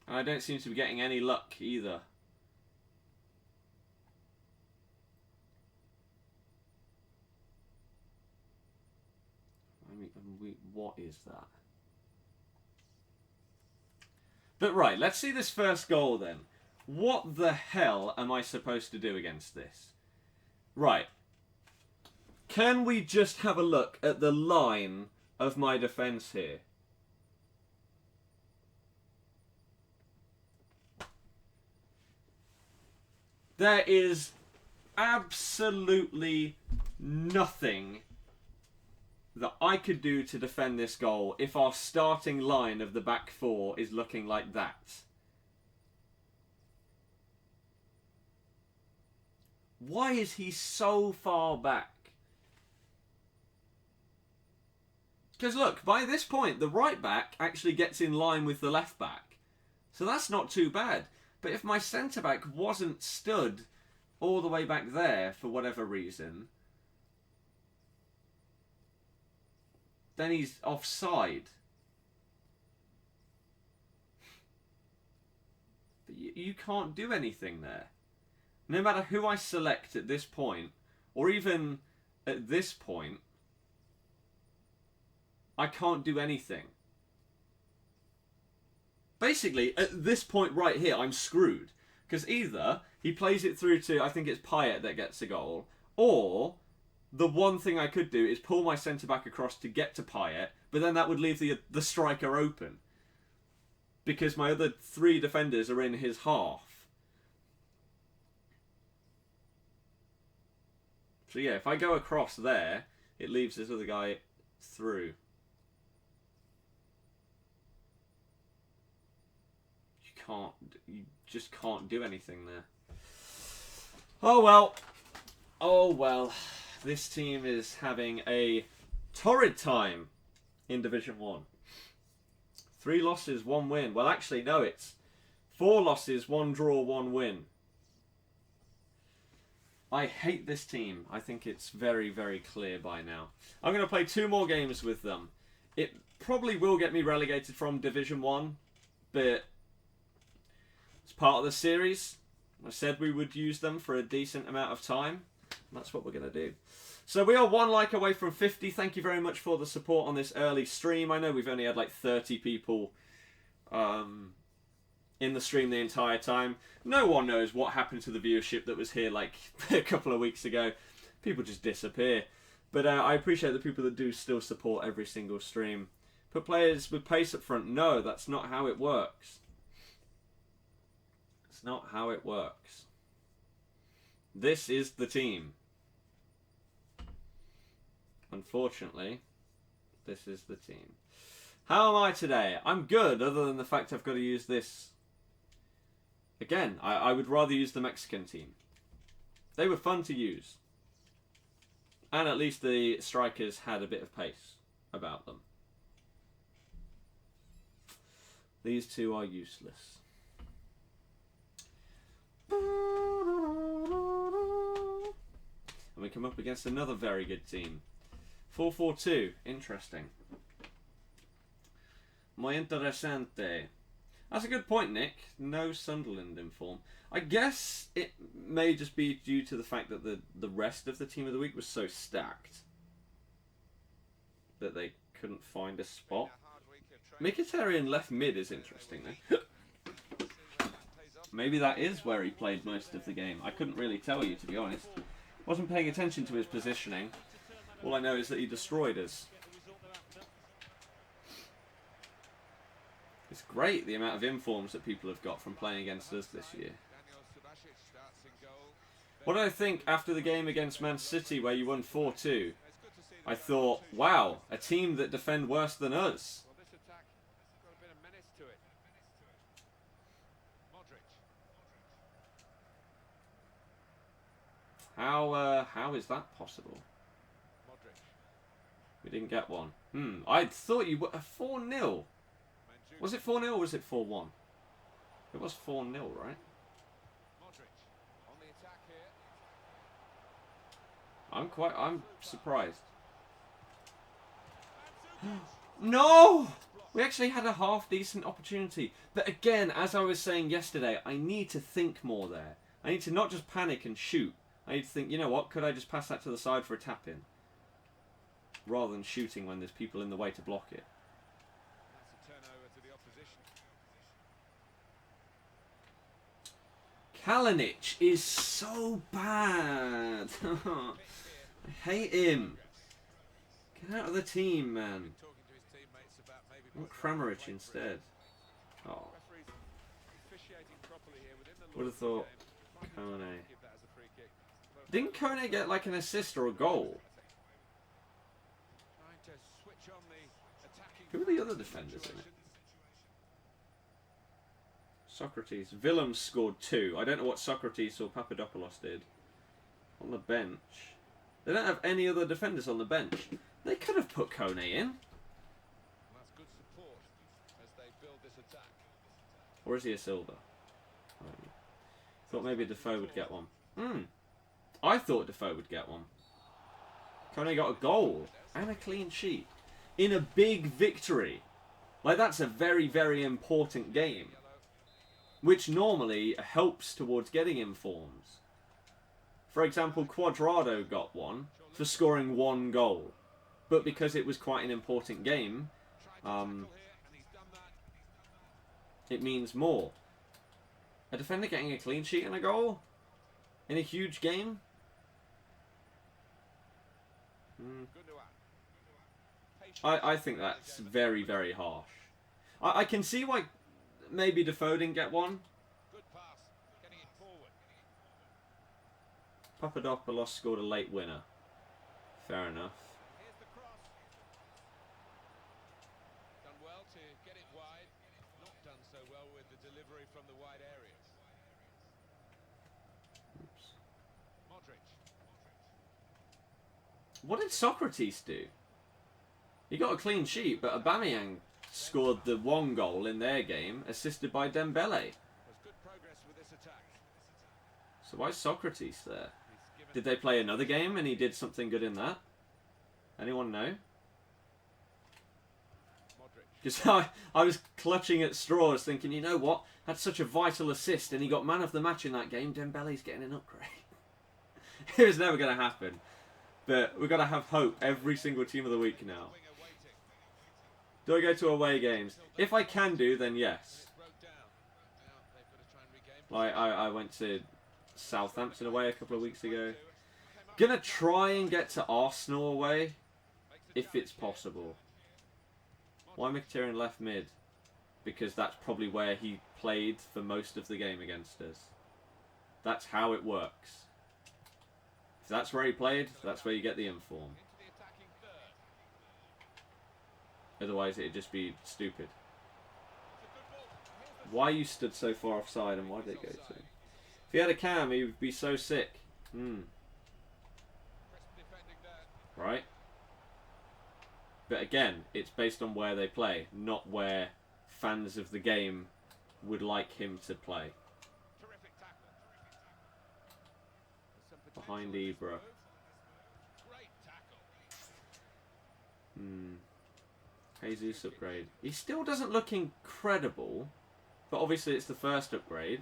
A: And I don't seem to be getting any luck either. What is that? But right, let's see this first goal then. What the hell am I supposed to do against this? Right. Can we just have a look at the line of my defence here? There is absolutely nothing that I could do to defend this goal if our starting line of the back four is looking like that. Why is he so far back? Because look, by this point, the right back actually gets in line with the left back. So that's not too bad. But if my centre-back wasn't stood all the way back there for whatever reason, then he's offside. But you can't do anything there. No matter who I select at this point, or even at this point, I can't do anything. Basically, at this point right here, I'm screwed. Because either he plays it through to, I think it's Payet that gets a goal, or the one thing I could do is pull my centre-back across to get to Payet, but then that would leave the striker open. Because my other 3 defenders are in his half. So yeah, if I go across there, it leaves this other guy through. You just can't do anything there. Oh well. Oh well. This team is having a torrid time in Division 1. 3 losses, 1 win. Well, actually, no, it's 4 losses, 1 draw, 1 win. I hate this team. I think it's very, very clear by now. I'm going to play 2 more games with them. It probably will get me relegated from Division 1, but it's part of the series. I said we would use them for a decent amount of time. And that's what we're going to do. So we are 1 like away from 50. Thank you very much for the support on this early stream. I know we've only had like 30 people in the stream the entire time. No one knows what happened to the viewership that was here like a couple of weeks ago. People just disappear. But I appreciate the people that do still support every single stream. Put players with pace up front. No, that's not how it works. It's not how it works. This is the team. Unfortunately, this is the team. How am I today? I'm good, other than the fact I've got to use this. Again, I would rather use the Mexican team. They were fun to use. And at least the strikers had a bit of pace about them. These 2 are useless. And we come up against another very good team. 4-4-2. Interesting. Muy interesante. That's a good point, Nick. No Sunderland in form. I guess it may just be due to the fact that the rest of the team of the week was so stacked that they couldn't find a spot. Mkhitaryan left mid is interesting, though. Maybe that is where he played most of the game. I couldn't really tell you, to be honest. Wasn't paying attention to his positioning. All I know is that he destroyed us. It's great the amount of informs that people have got from playing against us this year. What did I think after the game against Man City where you won 4-2? I thought, wow, a team that defend worse than us. How is that possible? We didn't get one. I thought you were a 4-0. Was it 4-0 or was it 4-1? It was 4-0, right? I'm surprised. No! We actually had a half decent opportunity. But again, as I was saying yesterday, I need to think more there. I need to not just panic and shoot. I need to think, you know what, could I just pass that to the side for a tap-in? Rather than shooting when there's people in the way to block it. Kalinic is so bad. I hate him. Get out of the team, man. I want Kramaric instead. Oh. Would have thought Kone. Didn't Kone get like an assist or a goal? Who are the other defenders in it? Socrates. Willem scored 2. I don't know what Socrates or Papadopoulos did. On the bench. They don't have any other defenders on the bench. They could have put Kone in. Or is he a silver? Thought maybe Defoe would get one. I thought Defoe would get one. Kone got a goal and a clean sheet. in a big victory. Like, that's a very, very important game, which normally helps towards getting informs. For example, Quadrado got one for scoring 1 goal, but because it was quite an important game, it means more. A defender getting a clean sheet and a goal in a huge game? I think that's very, very harsh. I can see why maybe Defoe didn't get one. Papadopoulos scored a late winner. Fair enough.
B: Done well to get it wide. Not done so well with the delivery from the wide areas.
A: Oops.
B: Modric.
A: What did Socrates do? He got a clean sheet, but Aubameyang scored the 1 goal in their game, assisted by Dembele.
B: There's good progress with this attack.
A: So why is Socrates there? Did they play another game and he did something good in that? Anyone know? Because I was clutching at straws thinking, you know what? That's such a vital assist and he got man of the match in that game. Dembele's getting an upgrade. It was never going to happen. But we've got to have hope every single team of the week now. Do I go to away games? If I can do, then yes. Like, I went to Southampton away a couple of weeks ago. Gonna try and get to Arsenal away, if it's possible. Why Mkhitaryan left mid? Because that's probably where he played for most of the game against us. That's how it works. If that's where he played, that's where you get the inform. Otherwise it'd just be stupid. Why you stood so far offside and why did it go to him? If he had a cam, he would be so sick. Right? But again, it's based on where they play, not where fans of the game would like him to play. Behind Ibra. Jesus upgrade. He still doesn't look incredible, but obviously it's the first upgrade.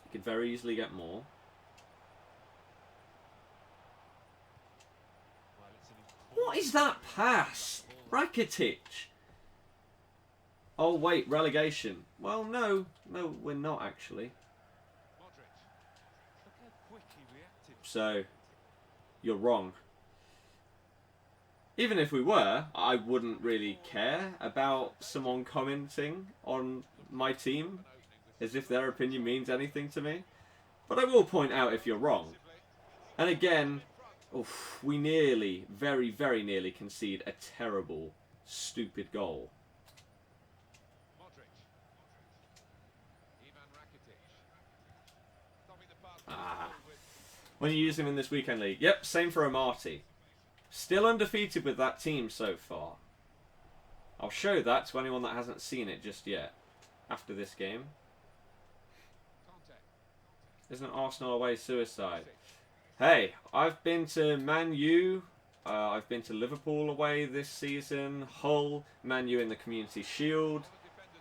A: He could very easily get more. What is that pass? Rakitic. Oh wait, relegation. Well, no, we're not actually. So, you're wrong. Even if we were, I wouldn't really care about someone commenting on my team as if their opinion means anything to me. But I will point out if you're wrong. And again, oof, we nearly, very, very nearly concede a terrible, stupid goal. When you use him in this weekend league. Yep, same for Amati. Still undefeated with that team so far. I'll show that to anyone that hasn't seen it just yet. After this game. Isn't Arsenal away suicide? Hey, I've been to Man U. I've been to Liverpool away this season. Hull. Man U in the Community Shield.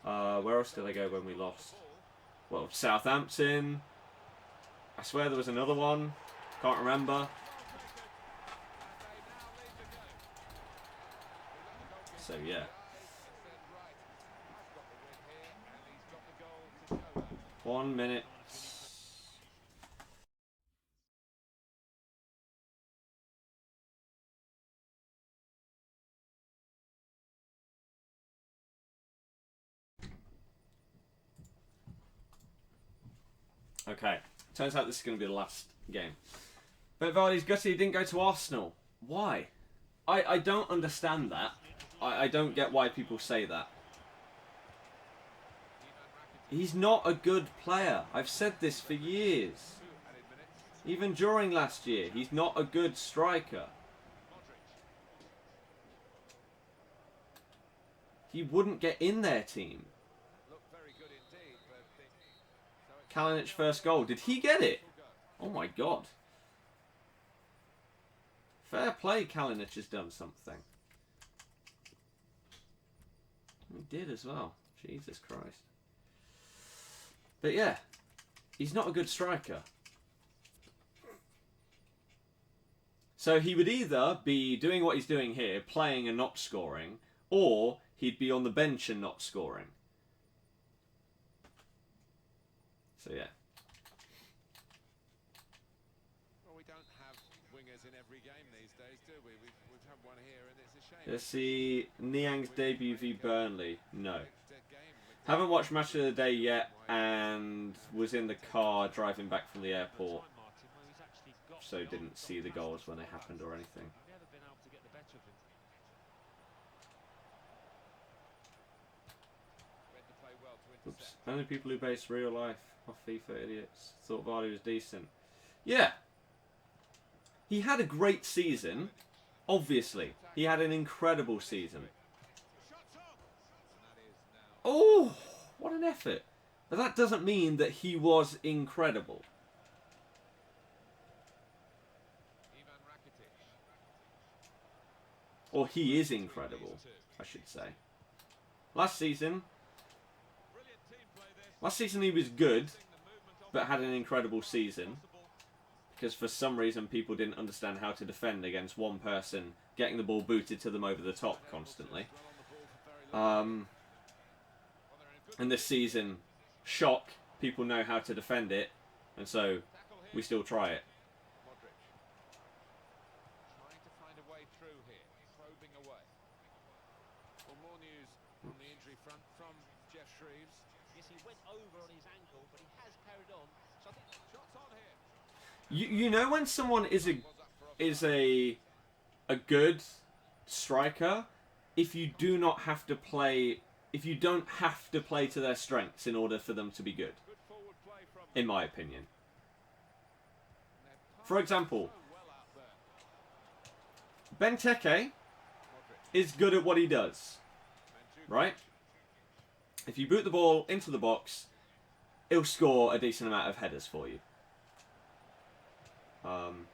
A: Where else did I go when we lost? Well, Southampton. I swear there was another one. Can't remember. So yeah. 1 minute. Okay. Turns out this is going to be the last game. But Vardy's gutty, he didn't go to Arsenal. Why? I don't understand that. I don't get why people say that. He's not a good player. I've said this for years. Even during last year, he's not a good striker. He wouldn't get in their team. Kalinic first goal. Did he get it? Oh my god. Fair play, Kalinic has done something. did as well. Jesus Christ. But yeah, he's not a good striker. So he would either be doing what he's doing here, playing and not scoring, or he'd be on the bench and not scoring. So yeah.
B: Well, we don't have wingers in every game these days, do we? We've had one here, and it's a shame.
A: Let's see Niang's debut v Burnley. No.
B: Game.
A: Haven't watched Match of the Day yet, and was in the car driving back from the airport, so didn't see the goals when they happened or anything. Oops. Only people who base real life off FIFA idiots. Thought Vardy was decent. Yeah. He had a great season. Obviously. He had an incredible season. Oh, what an effort. But that doesn't mean that he was incredible. Or he is incredible, I should say. Last season he was good, but had an incredible season. Because for some reason people didn't understand how to defend against one person getting the ball booted to them over the top constantly. And this season, shock, people know how to defend it, and so we still try it.
B: Trying to find a way through here, probing away. Well, more news on the injury front from Jeff Shreves.
C: Yes, he went over on his ankle, but he has carried on. So I think shots on here.
A: You know when someone is a good striker, if you don't have to play to their strengths in order for them to be good, in my opinion. For example, Benteke is good at what he does, right? If you boot the ball into the box, he'll score a decent amount of headers for you.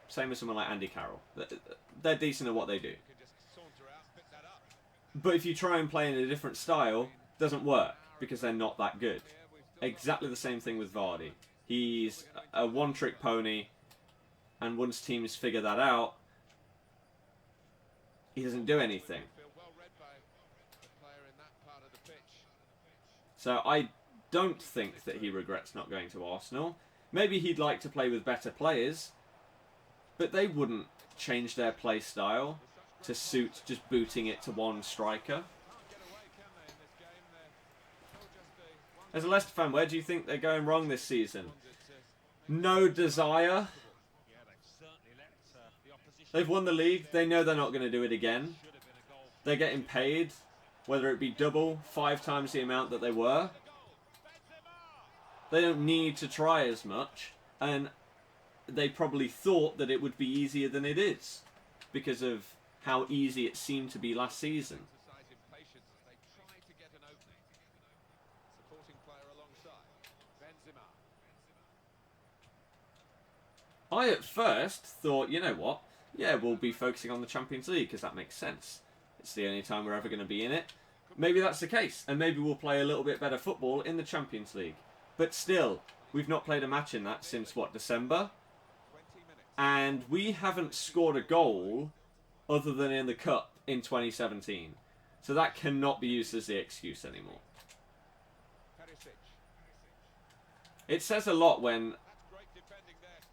A: Same as someone like Andy Carroll. They're decent at what they do. But if you try and play in a different style, it doesn't work because they're not that good. Exactly the same thing with Vardy. He's a one-trick pony, and once teams figure that out, he doesn't do anything. So I don't think that he regrets not going to Arsenal. Maybe he'd like to play with better players, but they wouldn't change their play style to suit just booting it to one striker. As a Leicester fan, where do you think they're going wrong this season? No desire. They've won the league. They know they're not going to do it again. They're getting paid, whether it be double, 5 times the amount that they were. They don't need to try as much, and they probably thought that it would be easier than it is because of how easy it seemed to be last season. I at first thought, you know what, yeah, we'll be focusing on the Champions League because that makes sense. It's the only time we're ever going to be in it. Maybe that's the case, and maybe we'll play a little bit better football in the Champions League. But still, we've not played a match in that since, what, December? And we haven't scored a goal other than in the Cup in 2017. So that cannot be used as the excuse anymore. It says a lot when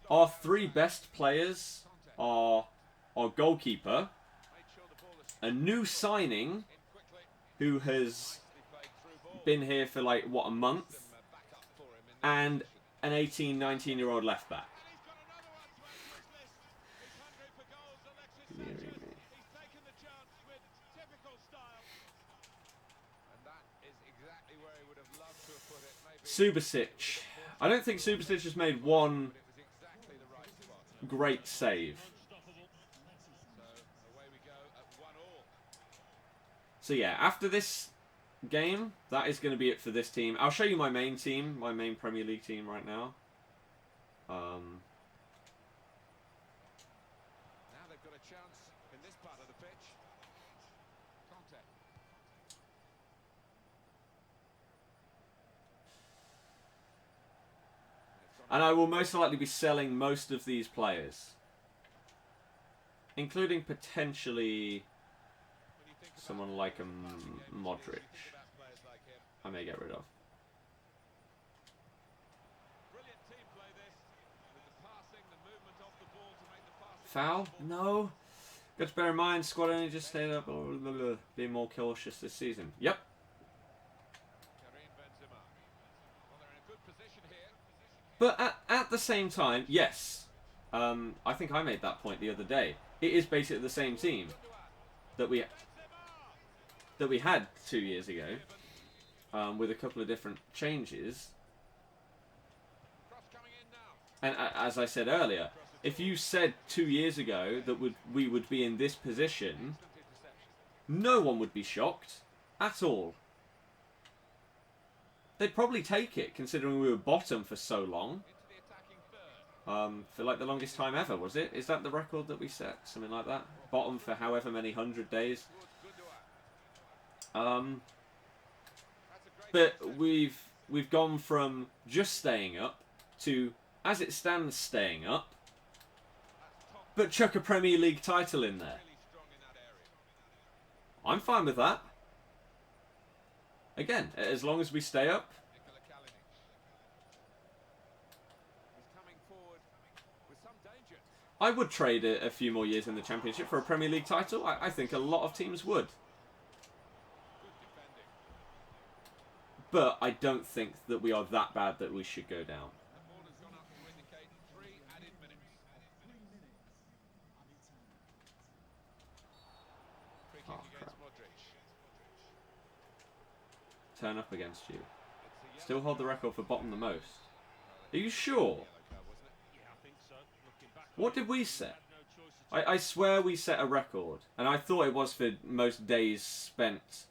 A: our 3 best players are our goalkeeper, a new signing who has been here for like, what, a month, and an 18, 19-year-old left back. Subasic. I don't think Subasic has made one great save. So yeah, after this game, that is going to be it for this team. I'll show you my main team, my main Premier League team right now.
B: Now they've got a chance in this part of the pitch. Conte.
A: And I will most likely be selling most of these players. Including potentially someone like a Modric. I may get rid of. Foul? No. Got to bear in mind, squad only just stayed up. Being more cautious this season. Yep. But at the same time, yes. I think I made that point the other day. It is basically the same team that we had 2 years ago, with a couple of different changes. And as I said earlier, if you said 2 years ago that we would be in this position, no one would be shocked at all. They'd probably take it, considering we were bottom for so long. For like the longest time ever, was it? Is that the record that we set? Something like that? Bottom for however many 100 days. But we've gone from just staying up to, as it stands, staying up. But chuck a Premier League title in there. I'm fine with that. Again, as long as we stay up. I would trade a few more years in the Championship for a Premier League title. I think a lot of teams would. But I don't think that we are that bad that we should go down. Oh, crap. Turn up against you. Still hold the record for bottom the most. Are you sure? What did we set? I swear we set a record. And I thought it was for most days spent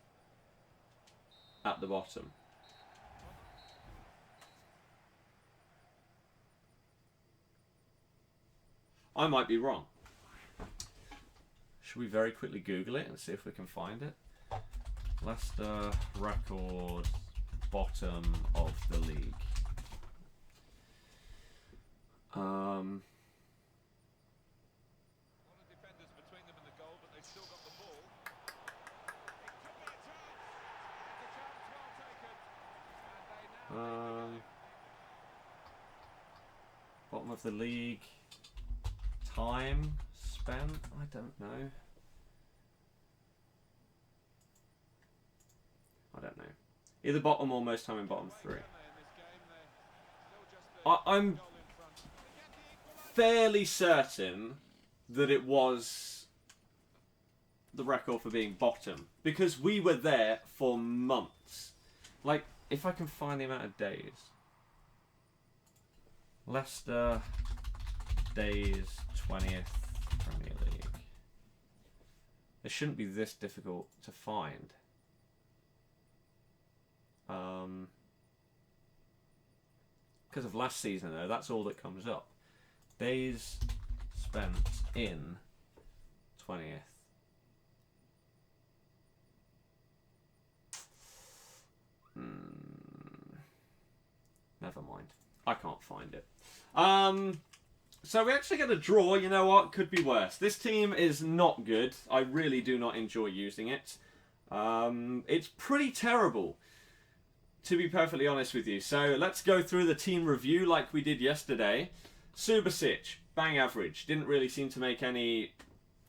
A: at the bottom. I might be wrong. Should we very quickly Google it and see if we can find it? Leicester record bottom of the league. Bottom of the league. Time spent? I don't know. I don't know. Either bottom or most time in bottom 3. I'm fairly certain that it was the record for being bottom. Because we were there for months. Like, if I can find the amount of days. Leicester days 20th Premier League. It shouldn't be this difficult to find. Because of last season, though, that's all that comes up. Days spent in 20th. Never mind. I can't find it. So we actually get a draw. You know what? Could be worse. This team is not good. I really do not enjoy using it. It's pretty terrible, to be perfectly honest with you. So let's go through the team review like we did yesterday. Subasic, bang average. Didn't really seem to make any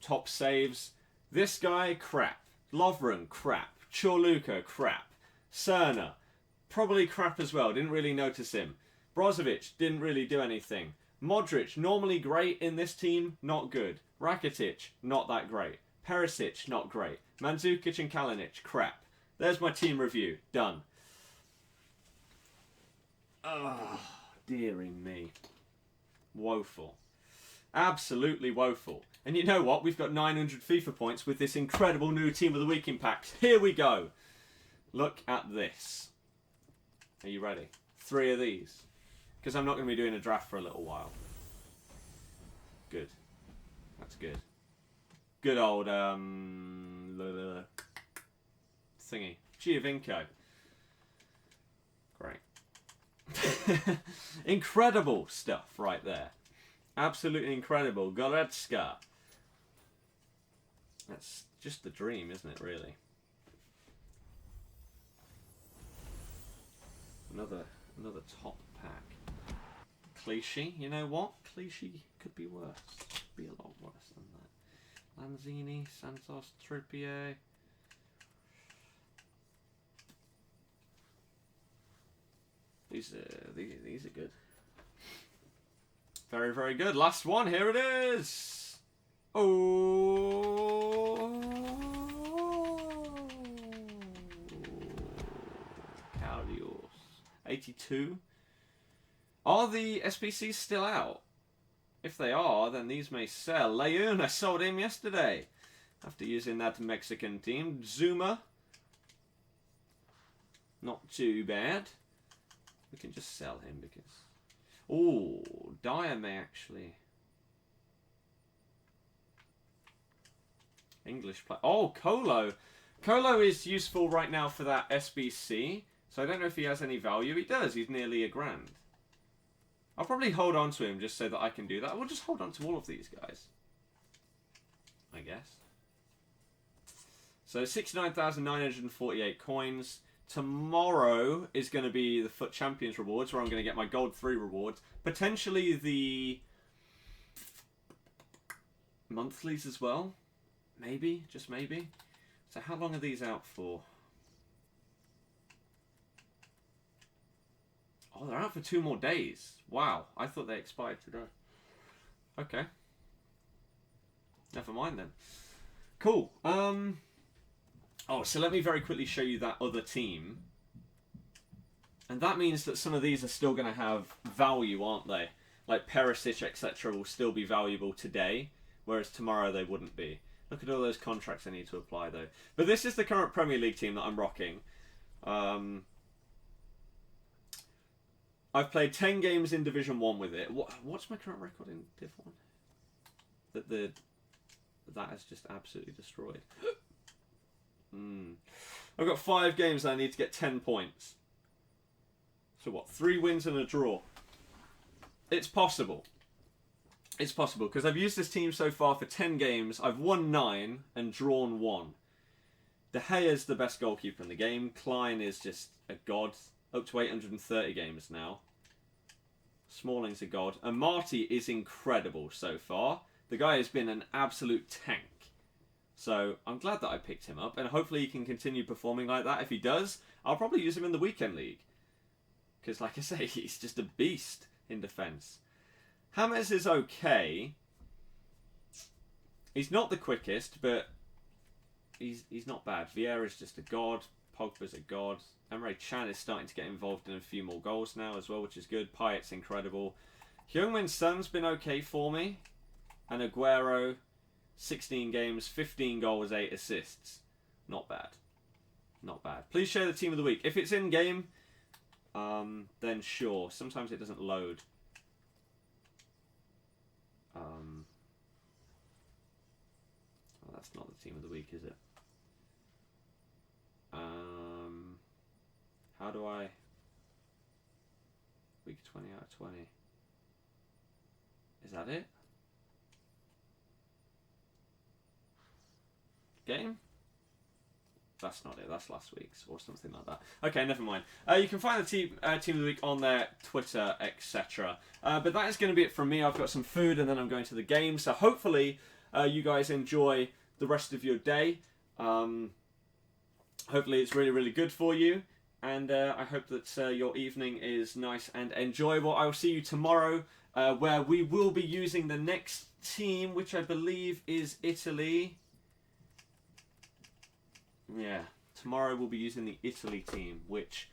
A: top saves. This guy, crap. Lovren, crap. Chorluka, crap. Cerna, probably crap as well. Didn't really notice him. Brozovic, didn't really do anything. Modric, normally great in this team, not good. Rakitic, not that great. Perisic, not great. Mandzukic and Kalinic, crap. There's my team review. Done. Oh, dearie me. Woeful. Absolutely woeful. And you know what? We've got 900 FIFA points with this incredible new Team of the Week impact. Here we go. Look at this. Are you ready? 3 of these. Because I'm not going to be doing a draft for a little while. Good. That's good. Good old thingy. Giovinco. Great. Incredible stuff right there. Absolutely incredible. Goretzka. That's just the dream, isn't it, really? Another top pack. Clichy, you know what? Clichy could be worse. Could be a lot worse than that. Lanzini, Santos, Trippier. These are good. Very, very good. Last one. Here it is. Oh, Cardios. 82. Are the SPCs still out? If they are, then these may sell. Leon, I sold him yesterday after using that Mexican team. Zuma. Not too bad. We can just sell him because... Oh, Dyer may actually... English play. Oh, Colo. Colo is useful right now for that SBC. So I don't know if he has any value. He does. He's nearly £1,000. I'll probably hold on to him just so that I can do that. We'll just hold on to all of these guys, I guess. So 69,948 coins. Tomorrow is going to be the FUT Champions rewards, where I'm going to get my Gold 3 rewards. Potentially the monthlies as well. Maybe, just maybe. So how long are these out for? Oh, they're out for 2 more days. Wow, I thought they expired today. Okay. Never mind then. Cool. Oh, so let me very quickly show you that other team. And that means that some of these are still going to have value, aren't they? Like Perisic, etc. will still be valuable today, whereas tomorrow they wouldn't be. Look at all those contracts I need to apply, though. But this is the current Premier League team that I'm rocking. I've played 10 games in Division 1 with it. What's my current record in Div 1? That has just absolutely destroyed. I've got 5 games and I need to get 10 points. So what? 3 wins and a draw. It's possible. It's possible because I've used this team so far for 10 games. I've won 9 and drawn 1. De Gea's the best goalkeeper in the game. Klein is just a god. Up to 830 games now. Smalling's a god. And Marty is incredible so far. The guy has been an absolute tank. So I'm glad that I picked him up. And hopefully he can continue performing like that. If he does, I'll probably use him in the weekend league. Because like I say, he's just a beast in defence. James is okay. He's not the quickest, but he's not bad. Vieira's just a god. Pogba's a god. Emre Can is starting to get involved in a few more goals now as well, which is good. Payet's incredible. Heung-min Son's been okay for me. And Aguero, 16 games, 15 goals, 8 assists. Not bad. Not bad. Please share the team of the week. If it's in-game, then sure. Sometimes it doesn't load. Oh, that's not the team of the week, is it? How do I... Week 20 out of 20. Is that it? Game? That's not it. That's last week's or something like that. Okay, never mind. You can find the team of the week on their Twitter, etc. But that is going to be it from me. I've got some food and then I'm going to the game. So hopefully you guys enjoy the rest of your day. Hopefully it's really, really good for you. And I hope that your evening is nice and enjoyable. I will see you tomorrow where we will be using the next team, which I believe is Italy. Yeah, tomorrow we'll be using the Italy team, which,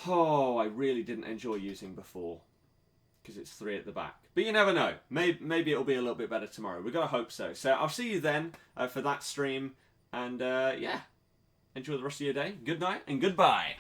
A: I really didn't enjoy using before because it's 3 at the back. But you never know. Maybe it'll be a little bit better tomorrow. We've got to hope so. So I'll see you then for that stream. And yeah, enjoy the rest of your day. Good night and goodbye.